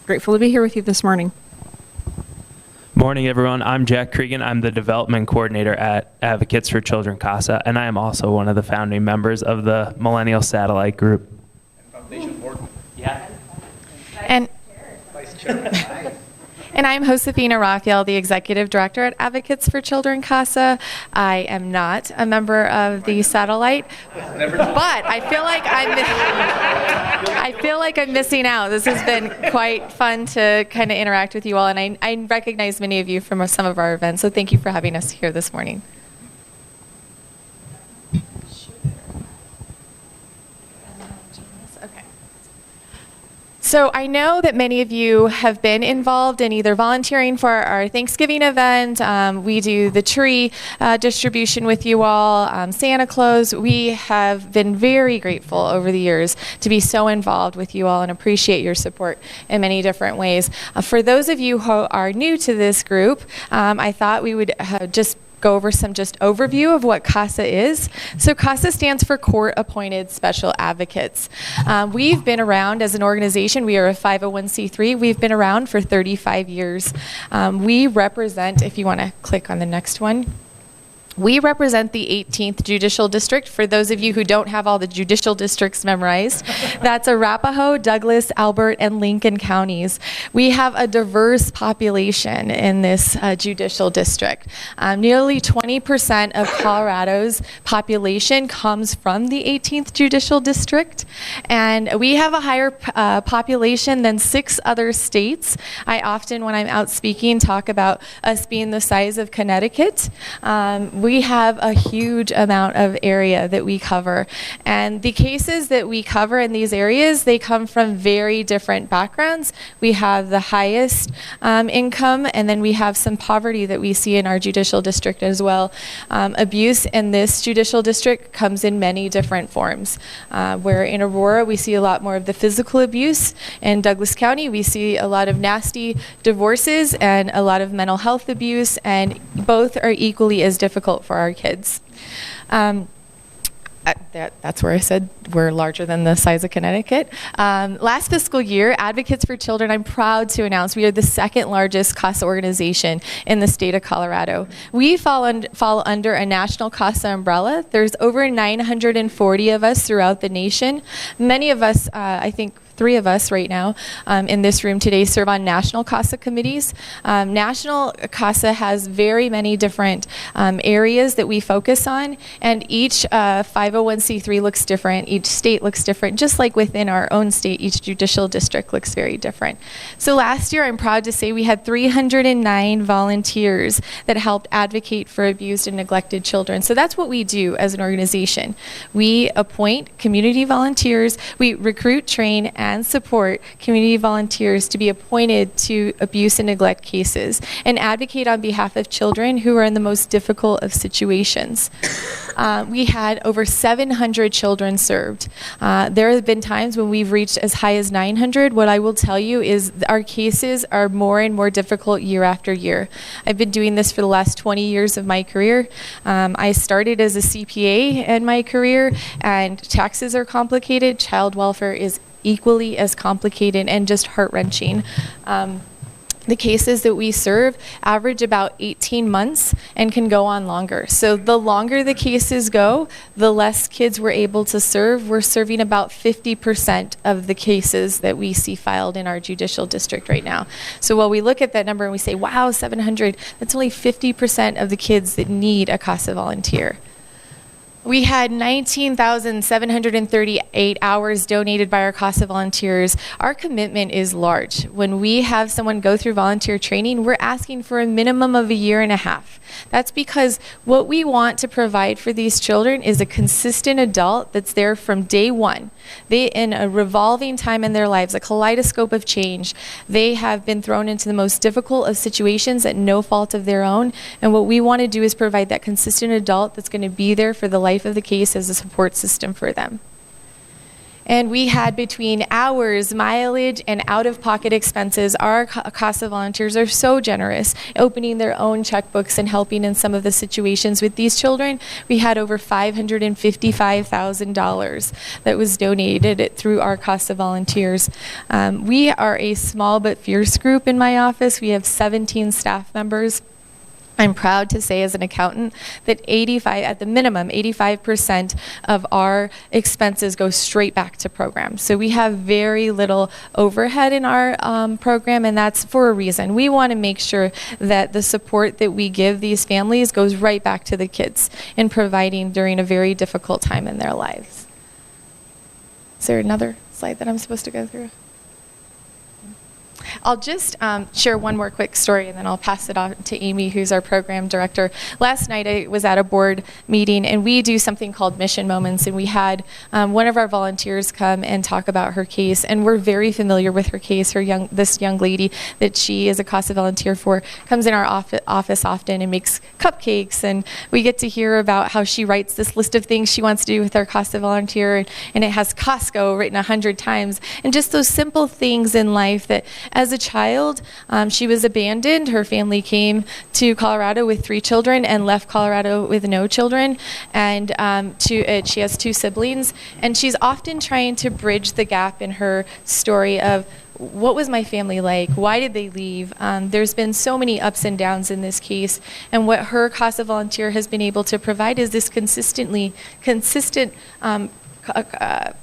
grateful to be here with you this morning. Morning, everyone. I'm Jack Cregan. I'm the development coordinator at Advocates for Children, CASA, and I am also one of the founding members of the Millennial Satellite Group. Foundation board. Yeah. And Vice Chair. And I'm Josefina Raphael, the executive director at Advocates for Children, CASA. I am not a member of the satellite, but I feel like I'm missing out. This has been quite fun to kind of interact with you all, and I recognize many of you from some of our events, so thank you for having us here this morning. So I know that many of you have been involved in either volunteering for our Thanksgiving event. We do the tree distribution with you all, Santa Claus. We have been very grateful over the years to be so involved with you all and appreciate your support in many different ways. For those of you who are new to this group, I thought we would just go over some overview of what CASA is. So CASA stands for Court Appointed Special Advocates. We've been around as an organization. We are a 501c3. We've been around for 35 years. We represent, if you want to click on the next one, we represent the 18th Judicial District. For those of you who don't have all the judicial districts memorized, that's Arapahoe, Douglas, Albert, and Lincoln counties. We have a diverse population in this judicial district. Nearly 20% of Colorado's population comes from the 18th Judicial District, and we have a higher population than 6 other states. I often, when I'm out speaking, talk about us being the size of Connecticut. We have a huge amount of area that we cover, and the cases that we cover in these areas, they come from very different backgrounds. We have the highest income, and then we have some poverty that we see in our judicial district as well. Abuse in this judicial district comes in many different forms. Where in Aurora we see a lot more of the physical abuse. In Douglas County we see a lot of nasty divorces and a lot of mental health abuse, and both are equally as difficult for our kids. That's where I said we're larger than the size of Connecticut. Last fiscal year, Advocates for Children, I'm proud to announce we are the 2nd largest CASA organization in the state of Colorado. We fall under a national CASA umbrella. There's over 940 of us throughout the nation. Many of us, I think three of us right now in this room today serve on national CASA committees. National CASA has very many different areas that we focus on, and each 501c3 looks different, each state looks different, just like within our own state, each judicial district looks very different. So last year, I'm proud to say we had 309 volunteers that helped advocate for abused and neglected children. So that's what we do as an organization. We appoint community volunteers, we recruit, train, and support community volunteers to be appointed to abuse and neglect cases and advocate on behalf of children who are in the most difficult of situations. We had over 700 children served. There have been times when we've reached as high as 900. What I will tell you is our cases are more and more difficult year after year. I've been doing this for the last 20 years of my career. I started as a CPA in my career, and taxes are complicated. Child welfare is equally as complicated and just heart-wrenching. The cases that we serve average about 18 months and can go on longer. So the longer the cases go, the less kids we're able to serve. We're serving about 50% of the cases that we see filed in our judicial district right now. So while we look at that number and we say, wow, 700, that's only 50% of the kids that need a CASA volunteer. We had 19,738 hours donated by our CASA volunteers. Our commitment is large. When we have someone go through volunteer training, we're asking for a minimum of 1.5 years. That's because what we want to provide for these children is a consistent adult that's there from day one. They, in a revolving time in their lives, a kaleidoscope of change, they have been thrown into the most difficult of situations at no fault of their own. And what we want to do is provide that consistent adult that's going to be there for the life of the case as a support system for them. And we had, between hours, mileage, and out-of-pocket expenses, our CASA volunteers are so generous, opening their own checkbooks and helping in some of the situations with these children. We had over $555,000 that was donated through our CASA volunteers. We are a small but fierce group in my office. We have 17 staff members. I'm proud to say as an accountant that 85% of our expenses go straight back to programs. So we have very little overhead in our program, and that's for a reason. We want to make sure that the support that we give these families goes right back to the kids in providing during a very difficult time in their lives. Is there another slide that I'm supposed to go through? I'll just share one more quick story, and then I'll pass it on to Amy, who's our program director. Last night I was at a board meeting, and we do something called Mission Moments, and we had one of our volunteers come and talk about her case, and we're very familiar with her case. This young lady that she is a CASA volunteer for comes in our office often and makes cupcakes, and we get to hear about how she writes this list of things she wants to do with her CASA volunteer, and it has Costco written 100 times, and just those simple things in life that, as a child, she was abandoned. Her family came to Colorado with 3 children and left Colorado with no children. And she has 2 siblings. And she's often trying to bridge the gap in her story of, what was my family like? Why did they leave? There's been so many ups and downs in this case. And what her CASA volunteer has been able to provide is this consistent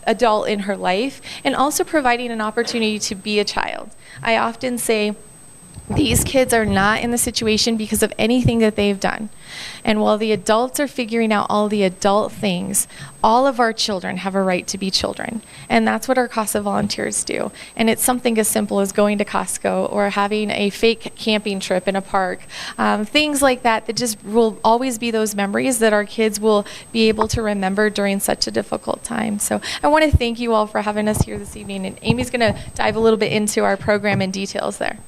adult in her life, and also providing an opportunity to be a child. I often say these kids are not in the situation because of anything that they've done. And while the adults are figuring out all the adult things, all of our children have a right to be children. And that's what our CASA volunteers do. And it's something as simple as going to Costco or having a fake camping trip in a park. Things like that just will always be those memories that our kids will be able to remember during such a difficult time. So I want to thank you all for having us here this evening. And Amy's going to dive a little bit into our program and details there.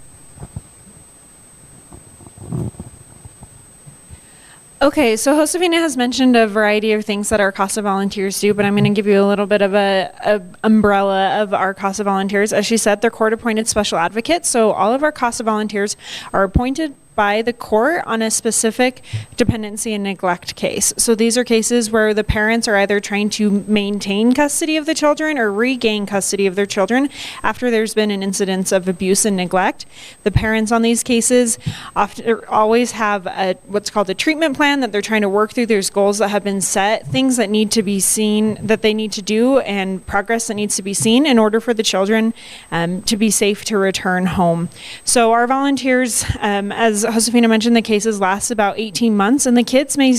Okay, so Josefina has mentioned a variety of things that our CASA volunteers do, but I'm going to give you a little bit of a umbrella of our CASA volunteers. As she said, they're court-appointed special advocates, so all of our CASA volunteers are appointed by the court on a specific dependency and neglect case. So these are cases where the parents are either trying to maintain custody of the children or regain custody of their children after there's been an incidence of abuse and neglect. The parents on these cases often always have what's called a treatment plan that they're trying to work through. There's goals that have been set, things that need to be seen, that they need to do, and progress that needs to be seen in order for the children to be safe to return home. So our volunteers, as Josefina mentioned, the cases last about 18 months, and the kids may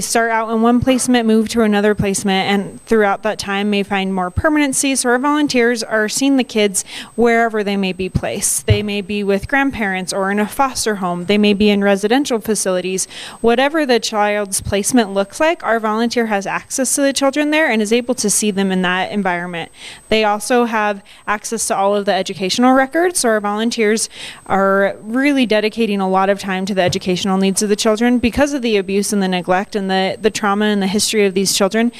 start out in one placement, move to another placement, and throughout that time may find more permanency. So our volunteers are seeing the kids wherever they may be placed. They may be with grandparents or in a foster home. They may be in residential facilities. Whatever the child's placement looks like, our volunteer has access to the children there and is able to see them in that environment. They also have access to all of the educational records, so our volunteers are really dedicating a lot of time to the educational needs of the children because of the abuse and the neglect and the trauma and the history of these children.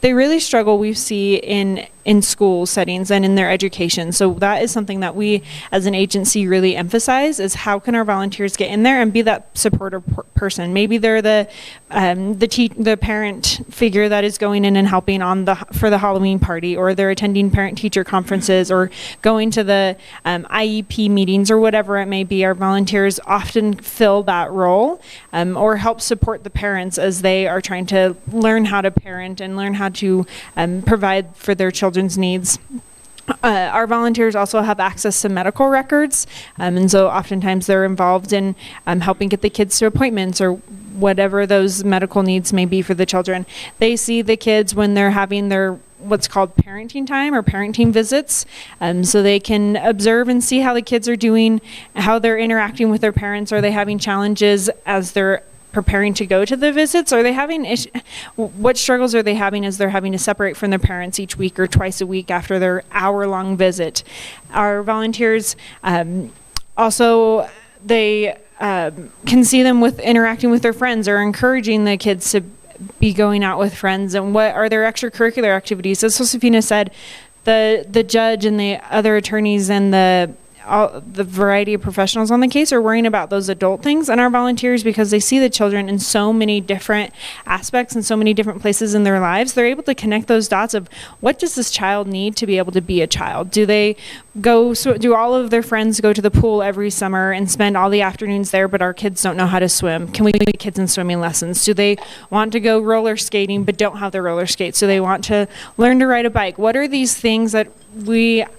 They really struggle, we see, in school settings and in their education. So that is something that we as an agency really emphasize, is how can our volunteers get in there and be that supportive person. Maybe they're the parent figure that is going in and helping for the Halloween party, or they're attending parent-teacher conferences, or going to the IEP meetings, or whatever it may be. Our volunteers often fill that role or help support the parents as they are trying to learn how to parent and learn how to provide for their children's needs. Our volunteers also have access to medical records, and so oftentimes they're involved in helping get the kids to appointments or whatever those medical needs may be for the children. They see the kids when they're having their what's called parenting time or parenting visits, so they can observe and see how the kids are doing, how they're interacting with their parents. Are they having challenges as they're preparing to go to the visits? Are they having what struggles are they having as they're having to separate from their parents each week or twice a week after their hour-long visit? Our volunteers also, they can see them with interacting with their friends or encouraging the kids to be going out with friends, and what are their extracurricular activities. As Josefina said, the judge and the other attorneys and the variety of professionals on the case are worrying about those adult things, and our volunteers, because they see the children in so many different aspects and so many different places in their lives, they're able to connect those dots of what does this child need to be able to be a child. Do all of their friends go to the pool every summer and spend all the afternoons there, but our kids don't know how to swim? Can we get kids in swimming lessons? Do they want to go roller skating but don't have the roller skates? Do they want to learn to ride a bike? What are these things that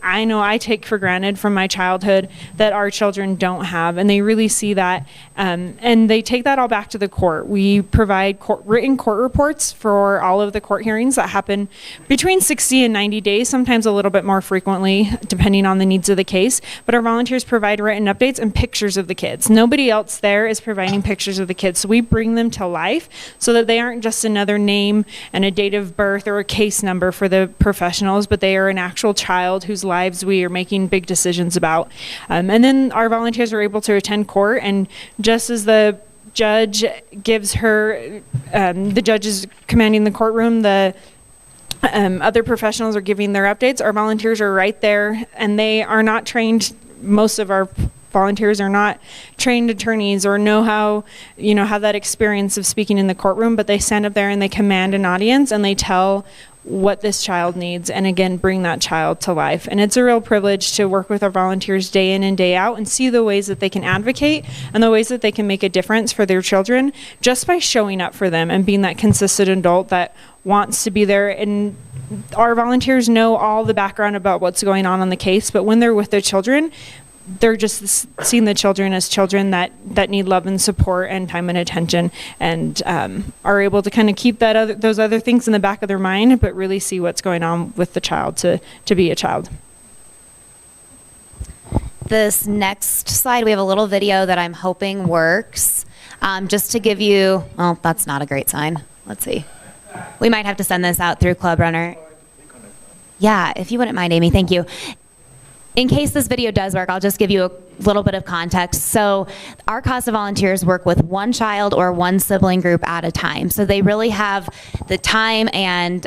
I know I take for granted from my childhood that our children don't have? And they really see that, and they take that all back to the court. We provide written court reports for all of the court hearings that happen between 60 and 90 days, sometimes a little bit more frequently, depending on the needs of the case. But our volunteers provide written updates and pictures of the kids. Nobody else there is providing pictures of the kids, so we bring them to life so that they aren't just another name and a date of birth or a case number for the professionals, but they are an actual child whose lives we are making big decisions about. And then our volunteers are able to attend court, and just as the judge gives her, the judge is commanding the courtroom, the other professionals are giving their updates. Our volunteers are right there, and they are not trained. Most of our volunteers are not trained attorneys or know how, have that experience of speaking in the courtroom, but they stand up there and they command an audience and they tell what this child needs, and again, bring that child to life. And it's a real privilege to work with our volunteers day in and day out and see the ways that they can advocate and the ways that they can make a difference for their children just by showing up for them and being that consistent adult that wants to be there. And our volunteers know all the background about what's going on the case, but when they're with their children, they're just seeing the children as children that need love and support and time and attention, and are able to kind of keep those other things in the back of their mind, but really see what's going on with the child to be a child. This next slide, we have a little video that I'm hoping works. Just to give you, oh, that's not a great sign. Let's see. We might have to send this out through Club Runner. Yeah, if you wouldn't mind, Amy, thank you. In case this video does work, I'll just give you a little bit of context. So our CASA volunteers work with one child or one sibling group at a time. So they really have the time and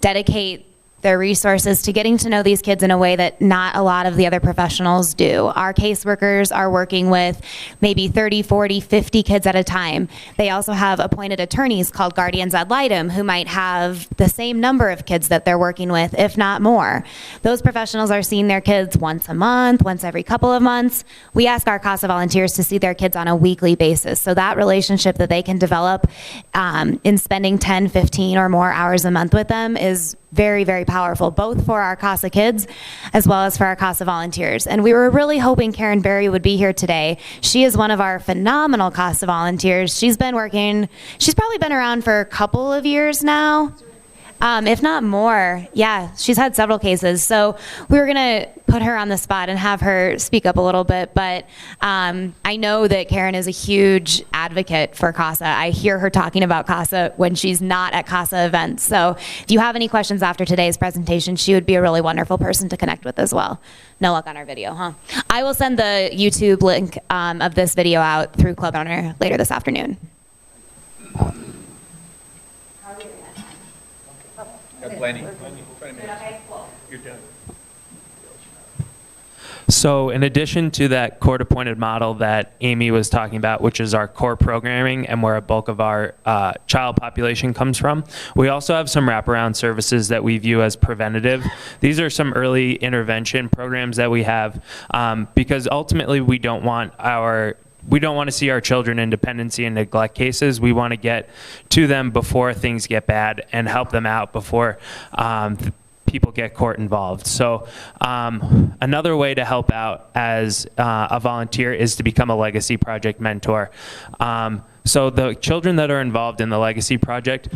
dedicate their resources to getting to know these kids in a way that not a lot of the other professionals do. Our caseworkers are working with maybe 30, 40, 50 kids at a time. They also have appointed attorneys called guardians ad litem who might have the same number of kids that they're working with, if not more. Those professionals are seeing their kids once a month, once every couple of months. We ask our CASA volunteers to see their kids on a weekly basis. So that relationship that they can develop in spending 10, 15 or more hours a month with them is very, very powerful, both for our CASA kids as well as for our CASA volunteers. And we were really hoping Karen Berry would be here today. She is one of our phenomenal CASA volunteers. She's probably been around for a couple of years now. If not more. Yeah, she's had several cases. So we were going to put her on the spot and have her speak up a little bit. But I know that Karen is a huge advocate for CASA. I hear her talking about CASA when she's not at CASA events. So if you have any questions after today's presentation, she would be a really wonderful person to connect with as well. No luck on our video, huh? I will send the YouTube link of this video out through Club Owner later this afternoon. So in addition to that court-appointed model that Amy was talking about, which is our core programming and where a bulk of our child population comes from, we also have some wraparound services that we view as preventative. These are some early intervention programs that we have because ultimately we don't want to see our children in dependency and neglect cases. We want to get to them before things get bad and help them out before people get court involved. So another way to help out as a volunteer is to become a Legacy Project mentor. So the children that are involved in the Legacy Project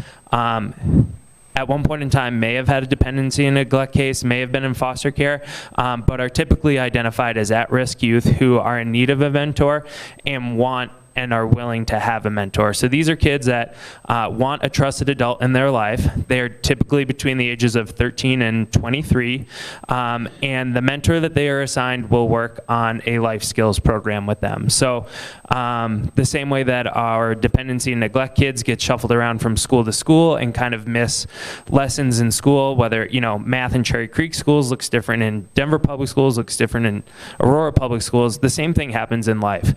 at one point in time may have had a dependency and neglect case, may have been in foster care, but are typically identified as at-risk youth who are in need of a mentor and want and are willing to have a mentor. So these are kids that want a trusted adult in their life. They're typically between the ages of 13 and 23, and the mentor that they are assigned will work on a life skills program with them. So the same way that our dependency and neglect kids get shuffled around from school to school and kind of miss lessons in school, whether, math in Cherry Creek schools looks different in Denver Public Schools, looks different in Aurora Public Schools, the same thing happens in life.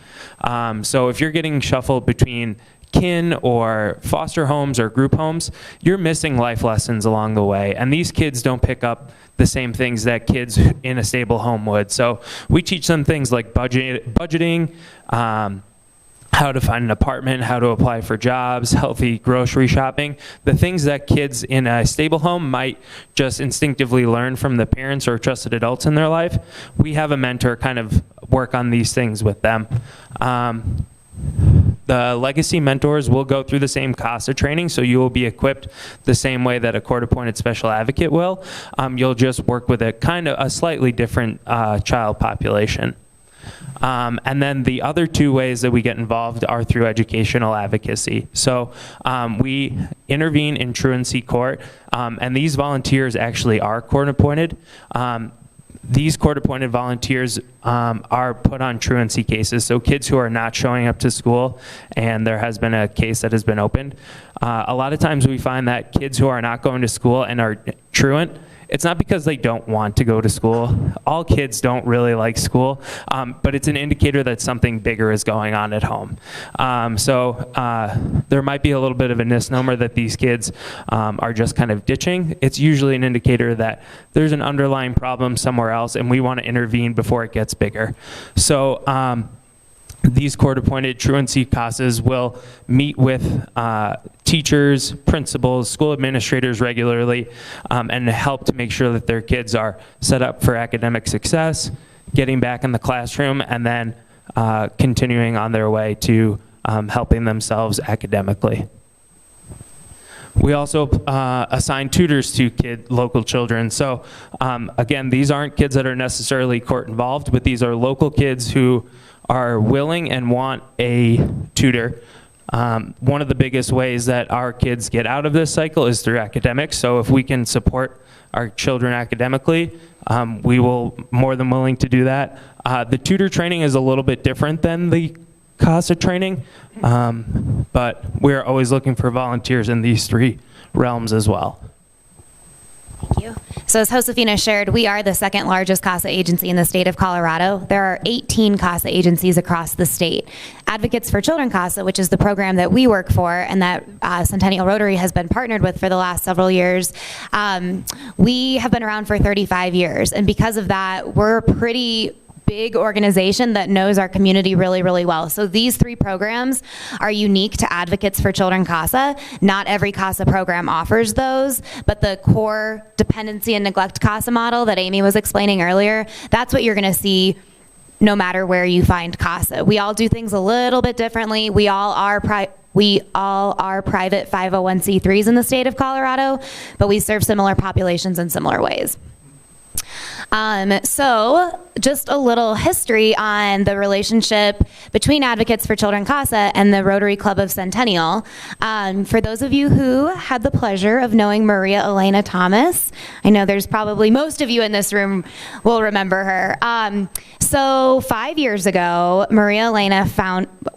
So if you're getting shuffled between kin or foster homes or group homes, you're missing life lessons along the way. And these kids don't pick up the same things that kids in a stable home would. So we teach them things like budgeting, how to find an apartment, how to apply for jobs, healthy grocery shopping, the things that kids in a stable home might just instinctively learn from the parents or trusted adults in their life. We have a mentor kind of work on these things with them. The Legacy mentors will go through the same CASA training, so you will be equipped the same way that a court-appointed special advocate will. You'll just work with a slightly different child population. And then the other two ways that we get involved are through educational advocacy. So we intervene in truancy court, and these volunteers actually are court-appointed. These court-appointed volunteers are put on truancy cases, so kids who are not showing up to school and there has been a case that has been opened. A lot of times we find that kids who are not going to school and are truant, it's not because they don't want to go to school. All kids don't really like school, but it's an indicator that something bigger is going on at home. So there might be a little bit of a misnomer that these kids are just kind of ditching. It's usually an indicator that there's an underlying problem somewhere else and we want to intervene before it gets bigger. So these court-appointed truancy CASAs will meet with teachers, principals, school administrators regularly and help to make sure that their kids are set up for academic success, getting back in the classroom, and then continuing on their way to helping themselves academically. We also assign tutors to local children. So again, these aren't kids that are necessarily court involved, but these are local kids who are willing and want a tutor. One of the biggest ways that our kids get out of this cycle is through academics. So if we can support our children academically, we will more than willing to do that. The tutor training is a little bit different than the CASA training, but we're always looking for volunteers in these three realms as well. Thank you. So as Josefina shared, we are the second largest CASA agency in the state of Colorado. There are 18 CASA agencies across the state. Advocates for Children CASA, which is the program that we work for and that Centennial Rotary has been partnered with for the last several years, we have been around for 35 years. And because of that, we're a pretty big organization that knows our community really, really well. So these 3 programs are unique to Advocates for Children CASA. Not every CASA program offers those, but the core dependency and neglect CASA model that Amy was explaining earlier, that's what you're going to see no matter where you find CASA. We all do things a little bit differently. We all are private 501c3s in the state of Colorado, but we serve similar populations in similar ways. So just a little history on the relationship between Advocates for Children CASA and the Rotary Club of Centennial. For those of you who had the pleasure of knowing Maria Elena Thomas, I know there's probably most of you in this room will remember her. So 5 years ago, Maria Elena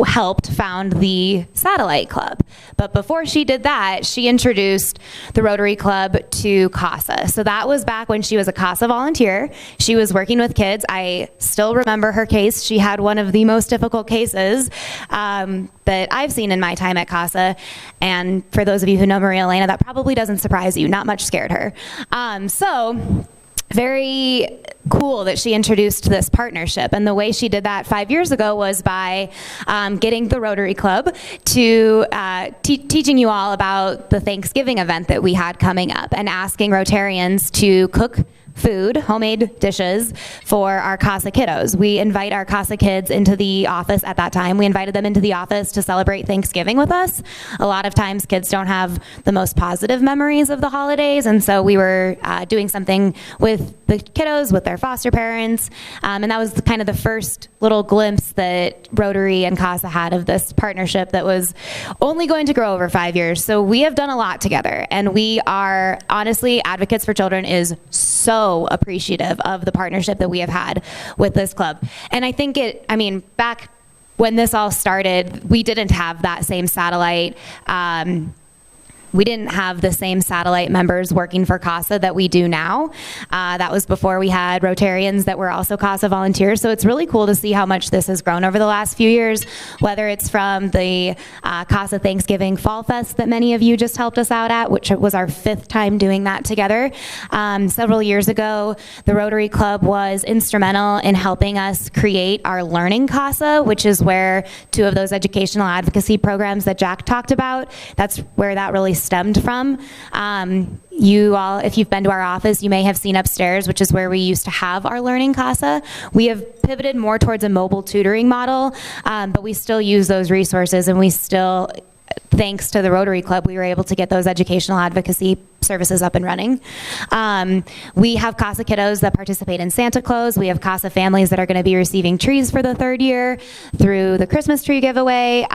helped found the Satellite Club. But before she did that, she introduced the Rotary Club to CASA. So that was back when she was a CASA volunteer. She was working with kids. I still remember her case. She had one of the most difficult cases that I've seen in my time at CASA. And for those of you who know Maria Elena, that probably doesn't surprise you. Not much scared her. So very cool that she introduced this partnership. And the way she did that 5 years ago was by getting the Rotary Club to teaching you all about the Thanksgiving event that we had coming up and asking Rotarians to cook food, homemade dishes for our CASA kiddos. We invite our CASA kids into the office at that time. We invited them into the office to celebrate Thanksgiving with us. A lot of times kids don't have the most positive memories of the holidays, and so we were doing something with the kiddos, with their foster parents, and that was kind of the first little glimpse that Rotary and CASA had of this partnership that was only going to grow over 5 years. So we have done a lot together, and we are, honestly, Advocates for Children is so appreciative of the partnership that we have had with this club. And I think back when this all started, we didn't have that same satellite we didn't have the same satellite members working for CASA that we do now. That was before we had Rotarians that were also CASA volunteers. So it's really cool to see how much this has grown over the last few years, whether it's from the CASA Thanksgiving Fall Fest that many of you just helped us out at, which was our 5th time doing that together. Several years ago, the Rotary Club was instrumental in helping us create our Learning CASA, which is where 2 of those educational advocacy programs that Jack talked about, that's where that really stemmed from. You all, if you've been to our office, you may have seen upstairs, which is where we used to have our Learning CASA. We have pivoted more towards a mobile tutoring model, but we still use those resources, and we still, thanks to the Rotary Club, we were able to get those educational advocacy services up and running. We have CASA kiddos that participate in Santa Claus. We have CASA families that are going to be receiving trees for the 3rd year through the Christmas tree giveaway.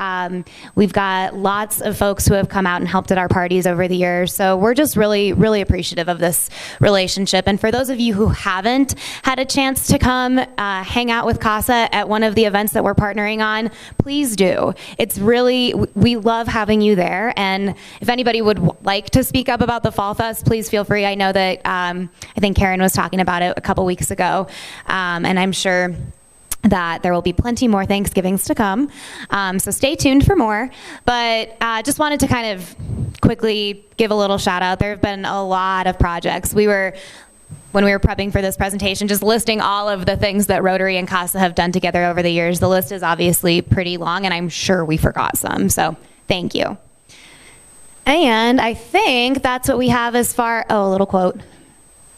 We've got lots of folks who have come out and helped at our parties over the years. So we're just really, really appreciative of this relationship. And for those of you who haven't had a chance to come hang out with CASA at one of the events that we're partnering on, please do. It's really, we love having you there. And if anybody would like to speak up about the Fall Fest, please feel free. I know that I think Karen was talking about it a couple weeks ago, and I'm sure that there will be plenty more Thanksgivings to come. So stay tuned for more. But just wanted to kind of quickly give a little shout out. There have been a lot of projects. When we were prepping for this presentation, just listing all of the things that Rotary and CASA have done together over the years. The list is obviously pretty long, and I'm sure we forgot some. So thank you. And I think that's what we have as far, a little quote.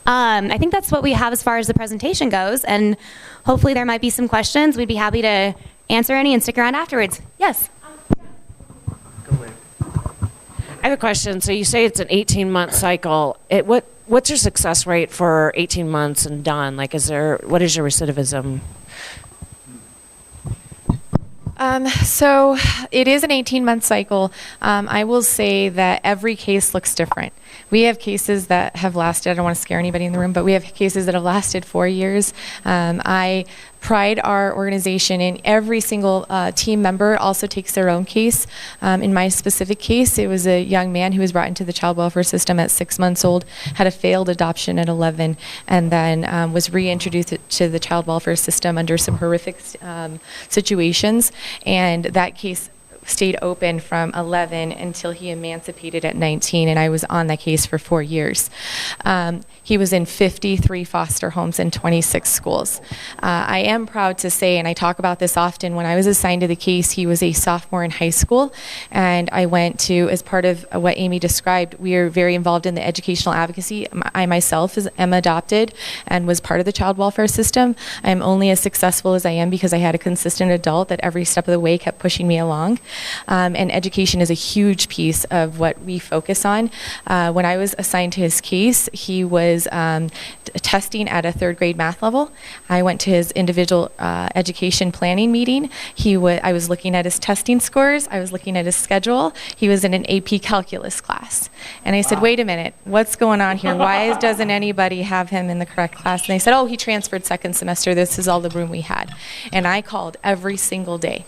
I think that's what we have as far as the presentation goes, and hopefully there might be some questions. We'd be happy to answer any and stick around afterwards. Yes? I have a question. So you say it's an 18-month cycle. What's your success rate for 18 months and done? Like, what is your recidivism? So it is an 18-month cycle. I will say that every case looks different. We have cases that have lasted, I don't want to scare anybody in the room, but we have cases that have lasted 4 years. I pride our organization in every single team member also takes their own case. In my specific case, it was a young man who was brought into the child welfare system at 6 months old, had a failed adoption at 11, and then was reintroduced to the child welfare system under some horrific situations. And that case stayed open from 11 until he emancipated at 19, and I was on that case for 4 years. He was in 53 foster homes and 26 schools. I am proud to say, and I talk about this often, when I was assigned to the case, he was a sophomore in high school, and I went to, as part of what Amy described, we are very involved in the educational advocacy. I myself am adopted and was part of the child welfare system. I'm only as successful as I am because I had a consistent adult that every step of the way kept pushing me along. And education is a huge piece of what we focus on. When I was assigned to his case, he was testing at a 3rd grade math level. I went to his individual education planning meeting. I was looking at his testing scores. I was looking at his schedule. He was in an AP calculus class. And I said, wait a minute, what's going on here? Why doesn't anybody have him in the correct class? And they said, oh, he transferred 2nd semester. This is all the room we had. And I called every single day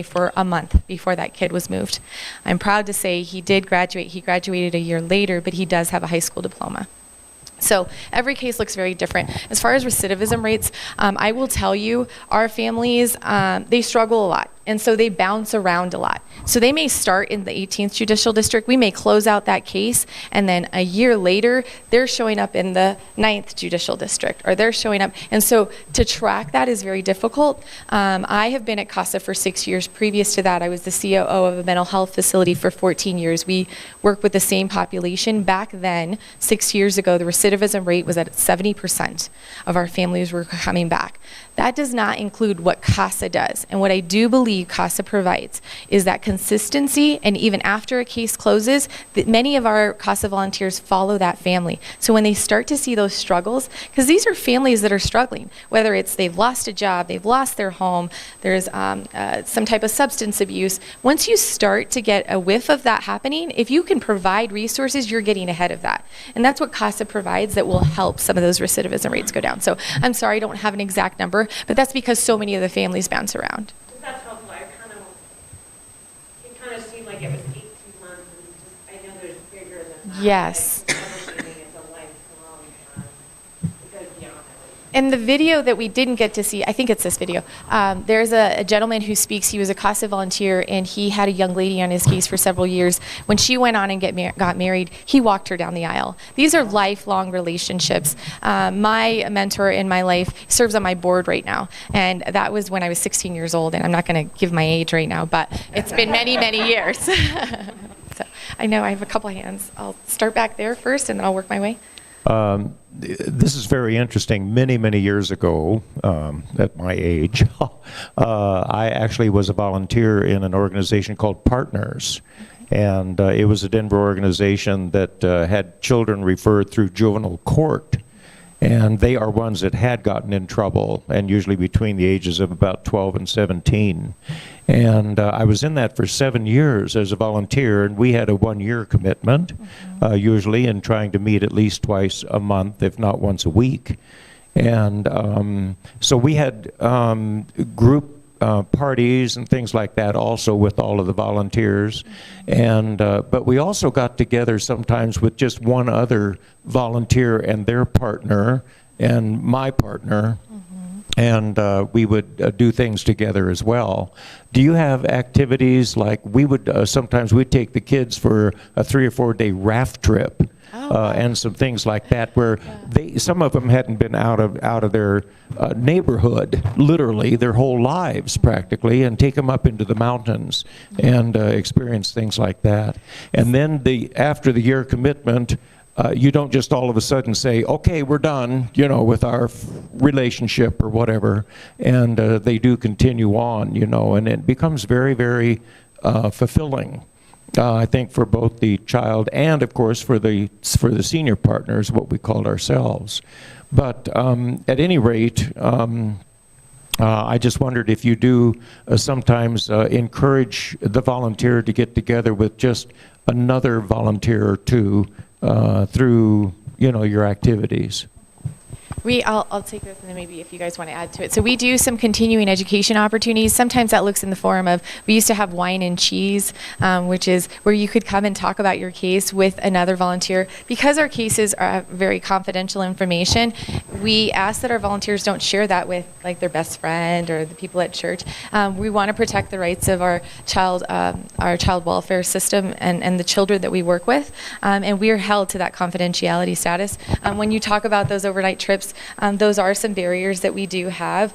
for a month before that kid was moved. I'm proud to say he did graduate. He graduated a year later, but he does have a high school diploma. So every case looks very different. As far as recidivism rates, I will tell you, our families, they struggle a lot. And so they bounce around a lot. So they may start in the 18th Judicial District. We may close out that case, and then a year later, they're showing up in the 9th Judicial District, or they're showing up. And so to track that is very difficult. I have been at CASA for 6 years. Previous to that, I was the COO of a mental health facility for 14 years. We work with the same population. Back then, 6 years ago, the recidivism rate was at 70% of our families were coming back. That does not include what CASA does. And what I do believe CASA provides is that consistency, and even after a case closes, that many of our CASA volunteers follow that family. So when they start to see those struggles, because these are families that are struggling, whether it's they've lost a job, they've lost their home, there's some type of substance abuse, once you start to get a whiff of that happening, if you can provide resources, you're getting ahead of that. And that's what CASA provides that will help some of those recidivism rates go down. So I'm sorry I don't have an exact number, but that's because so many of the families bounce around. That's helpful. It kind of seemed like it was 18 months, and I know there's bigger than that. Yes. I'm assuming it's a lifelong, it goes beyond that. In the video that we didn't get to see, I think it's this video, there's a gentleman who speaks. He was a CASA volunteer, and he had a young lady on his case for several years. When she went on and got married, he walked her down the aisle. These are lifelong relationships. My mentor in my life serves on my board right now, and that was when I was 16 years old, and I'm not going to give my age right now, but it's been many, many years. So I know I have a couple hands. I'll start back there first, and then I'll work my way. This is very interesting. Many, many years ago, at my age, I actually was a volunteer in an organization called Partners. And it was a Denver organization that had children referred through juvenile court. And they are ones that had gotten in trouble, and usually between the ages of about 12 and 17. And I was in that for 7 years as a volunteer, and we had a 1-year commitment, usually, in trying to meet at least twice a month, if not once a week. And so we had group parties and things like that also with all of the volunteers. And but we also got together sometimes with just one other volunteer and their partner and my partner. And we would do things together as well. Do you have activities like we would sometimes we'd take the kids for a 3 or 4 day raft trip and some things like that, where some of them hadn't been out of their neighborhood literally their whole lives practically, and take them up into the mountains and experience things like that. And then after the year commitment, you don't just all of a sudden say, okay, we're done, with our relationship or whatever, and they do continue on, and it becomes very, very fulfilling. I think for both the child and, of course, for the senior partners, what we called ourselves. But at any rate, I just wondered if you do sometimes encourage the volunteer to get together with just another volunteer or two through your activities. I'll take this, and then maybe if you guys want to add to it. So we do some continuing education opportunities. Sometimes that looks in the form of, we used to have wine and cheese, which is where you could come and talk about your case with another volunteer. Because our cases are very confidential information, we ask that our volunteers don't share that with like their best friend or the people at church. We want to protect the rights of our child welfare system and the children that we work with, and we are held to that confidentiality status. When you talk about those overnight trips, those are some barriers that we do have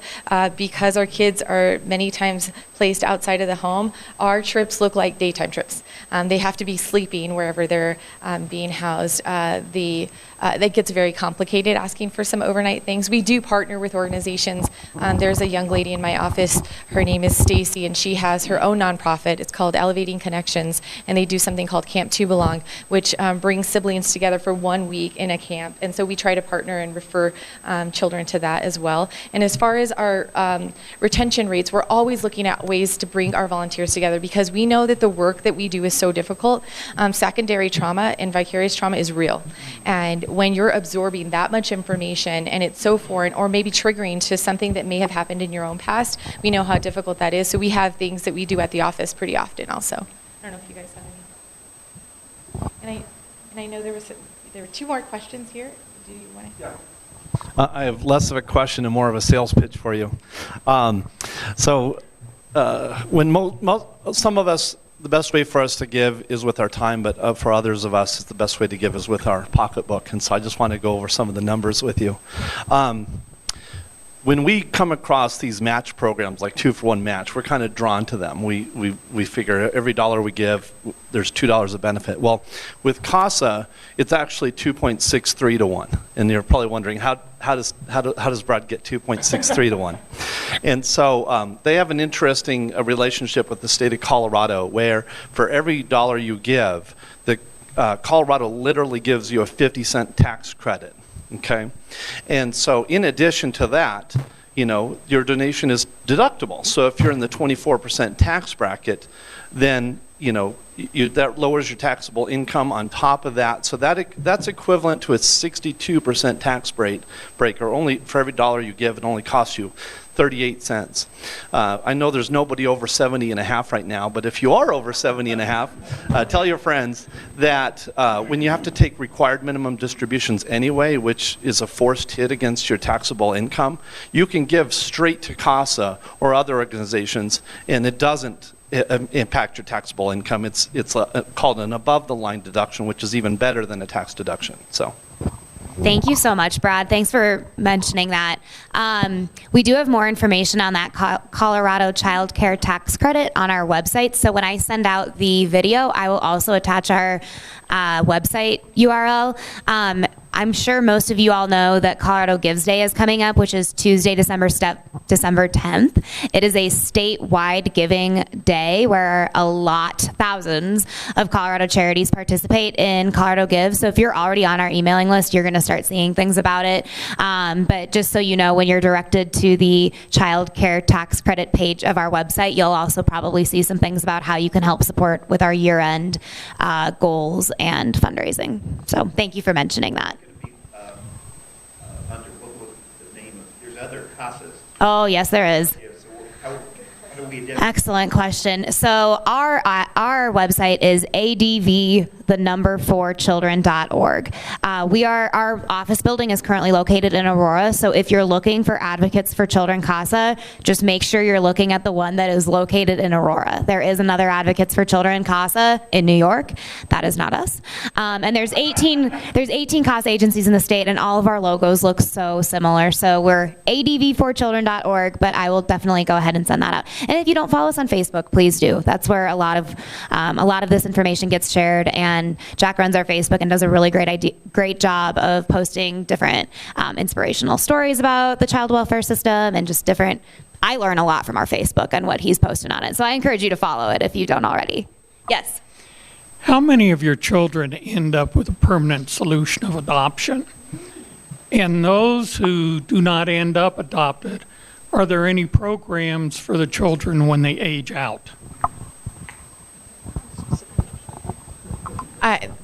because our kids are many times placed outside of the home. Our trips look like daytime trips. They have to be sleeping wherever they're being housed. That gets very complicated asking for some overnight things. We do partner with organizations. There's a young lady in my office, her name is Stacy, and she has her own nonprofit. It's called Elevating Connections, and they do something called Camp To Belong, which brings siblings together for 1 week in a camp. And so we try to partner and refer children to that as well. And as far as our retention rates, we're always looking at ways to bring our volunteers together because we know that the work that we do is so difficult. Secondary trauma and vicarious trauma is real. And when you're absorbing that much information and it's so foreign or maybe triggering to something that may have happened in your own past, we know how difficult that is. So we have things that we do at the office pretty often also. I don't know if you guys have any. And I know there were 2 more questions here. Do you want to? Yeah. I have less of a question and more of a sales pitch for you. When some of us, the best way for us to give is with our time, but for others of us, the best way to give is with our pocketbook. And so I just want to go over some of the numbers with you. When we come across these match programs, like 2-for-1 match, we're kind of drawn to them. We figure every dollar we give, there's $2 of benefit. Well, with CASA, it's actually 2.63 to 1. And you're probably wondering, how does Brad get 2.63 to 1? And so they have an interesting relationship with the state of Colorado, where for every dollar you give, Colorado literally gives you a 50-cent tax credit. Okay, and so in addition to that, your donation is deductible. So if you're in the 24% tax bracket, then that lowers your taxable income on top of that. So that's equivalent to a 62% tax break, or only for every dollar you give, it only costs you 38 cents. I know there's nobody over 70 and a half right now, but if you are over 70 and a half, tell your friends that when you have to take required minimum distributions anyway, which is a forced hit against your taxable income, you can give straight to CASA or other organizations, and it doesn't impact your taxable income. It's called an above-the-line deduction, which is even better than a tax deduction. So. Thank you so much, Brad. Thanks for mentioning that. We do have more information on that Colorado Child Care Tax Credit on our website. So when I send out the video, I will also attach our website URL. I'm sure most of you all know that Colorado Gives Day is coming up, which is Tuesday, December 10th. It is a statewide giving day where thousands of Colorado charities participate in Colorado Gives. So if you're already on our emailing list, you're going to start seeing things about it. But just so you know, when you're directed to the Child Care Tax Credit page of our website, you'll also probably see some things about how you can help support with our year-end goals and fundraising. So thank you for mentioning that. There's other CASAs. Oh, yes, there is. Yeah, so how do we identify? Excellent question. So our website is adv4children.org. Our office building is currently located in Aurora, so if you're looking for Advocates for Children CASA, just make sure you're looking at the one that is located in Aurora. There is another Advocates for Children CASA in New York. That is not us. And there's 18 CASA agencies in the state, and all of our logos look so similar. So we're adv4children.org, but I will definitely go ahead and send that out. And if you don't follow us on Facebook, please do. That's where a lot of this information gets shared, and Jack runs our Facebook and does a really great job of posting different inspirational stories about the child welfare system and just different. I learn a lot from our Facebook and what he's posting on it. So I encourage you to follow it if you don't already. Yes. How many of your children end up with a permanent solution of adoption? And those who do not end up adopted, are there any programs for the children when they age out?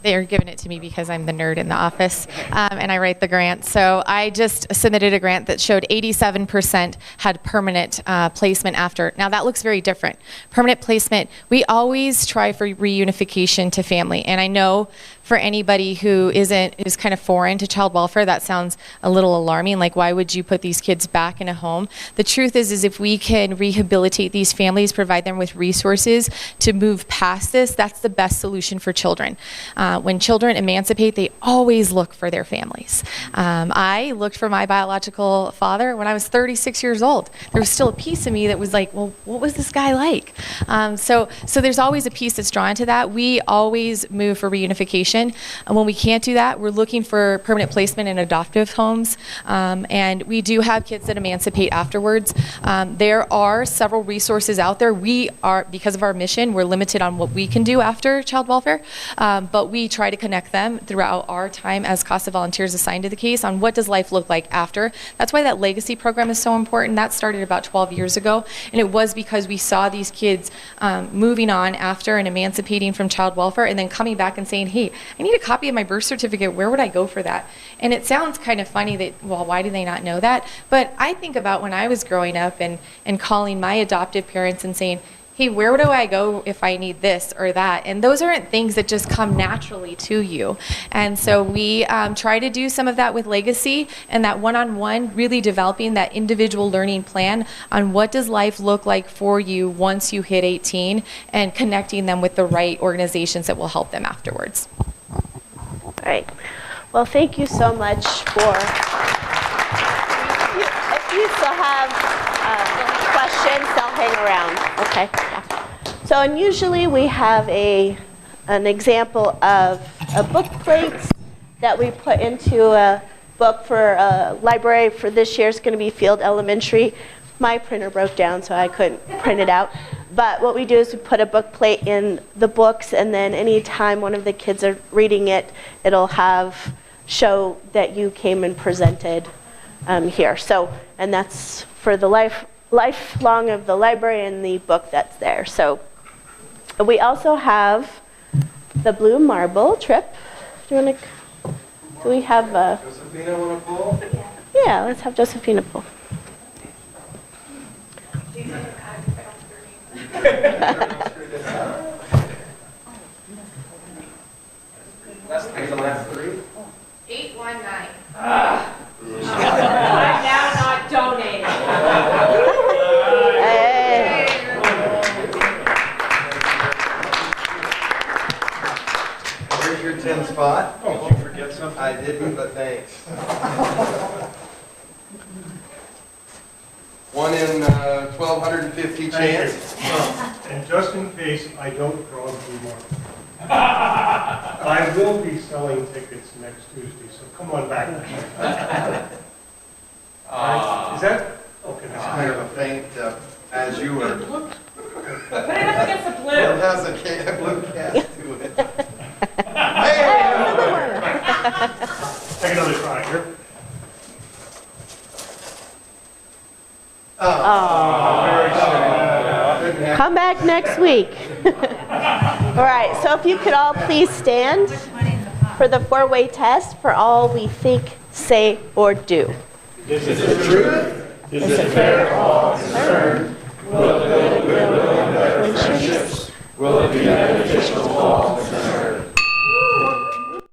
They're giving it to me because I'm the nerd in the office, and I write the grant. So I just submitted a grant that showed 87% had permanent placement after. Now that looks very different. Permanent placement, we always try for reunification to family, and I know for anybody who's kind of foreign to child welfare, that sounds a little alarming. Like, why would you put these kids back in a home? The truth is if we can rehabilitate these families, provide them with resources to move past this, that's the best solution for children. When children emancipate, they always look for their families. I looked for my biological father when I was 36 years old. There was still a piece of me that was like, well, what was this guy like? So there's always a piece that's drawn to that. We always move for reunification. And when we can't do that, we're looking for permanent placement in adoptive homes. And we do have kids that emancipate afterwards. There are several resources out there. We are, because of our mission, we're limited on what we can do after child welfare. But we try to connect them throughout our time as CASA volunteers assigned to the case on what does life look like after. That's why that legacy program is so important. That started about 12 years ago. And it was because we saw these kids moving on after and emancipating from child welfare and then coming back and saying, hey, I need a copy of my birth certificate. Where would I go for that? And it sounds kind of funny that, well, why do they not know that? But I think about when I was growing up and calling my adoptive parents and saying, hey, where do I go if I need this or that? And those aren't things that just come naturally to you. And so we try to do some of that with Legacy and that one-on-one, really developing that individual learning plan on what does life look like for you once you hit 18 and connecting them with the right organizations that will help them afterwards. All right. Well, thank you so much for... If you still have questions, they'll hang around. Okay. Yeah. So, and usually we have an example of a book plate that we put into a book for a library for this year. It's going to be Field Elementary. My printer broke down, so I couldn't print it out. But what we do is we put a book plate in the books, and then anytime one of the kids are reading it, it'll show that you came and presented here. So, and that's for the lifelong of the library and the book that's there. So we also have the Blue Marble trip. Do we have Josephina want to pull? Yeah, let's have Josephina pull. Last three? 819. I'm now not donating. Here's your 10 spot. Oh, did you forget something? I didn't, but thanks. One in 1,250 chance. And just in case I don't draw the blue marble, I will be selling tickets next Tuesday, so come on back. Is that? Okay. It's kind of a faint, as you were. Put it up against the blue. It has a blue cast to it. Take another try here. Come back next week. All right, so if you could all please stand for the four-way test for all we think, say, or do. Is it the truth? Is it fair, all concerned?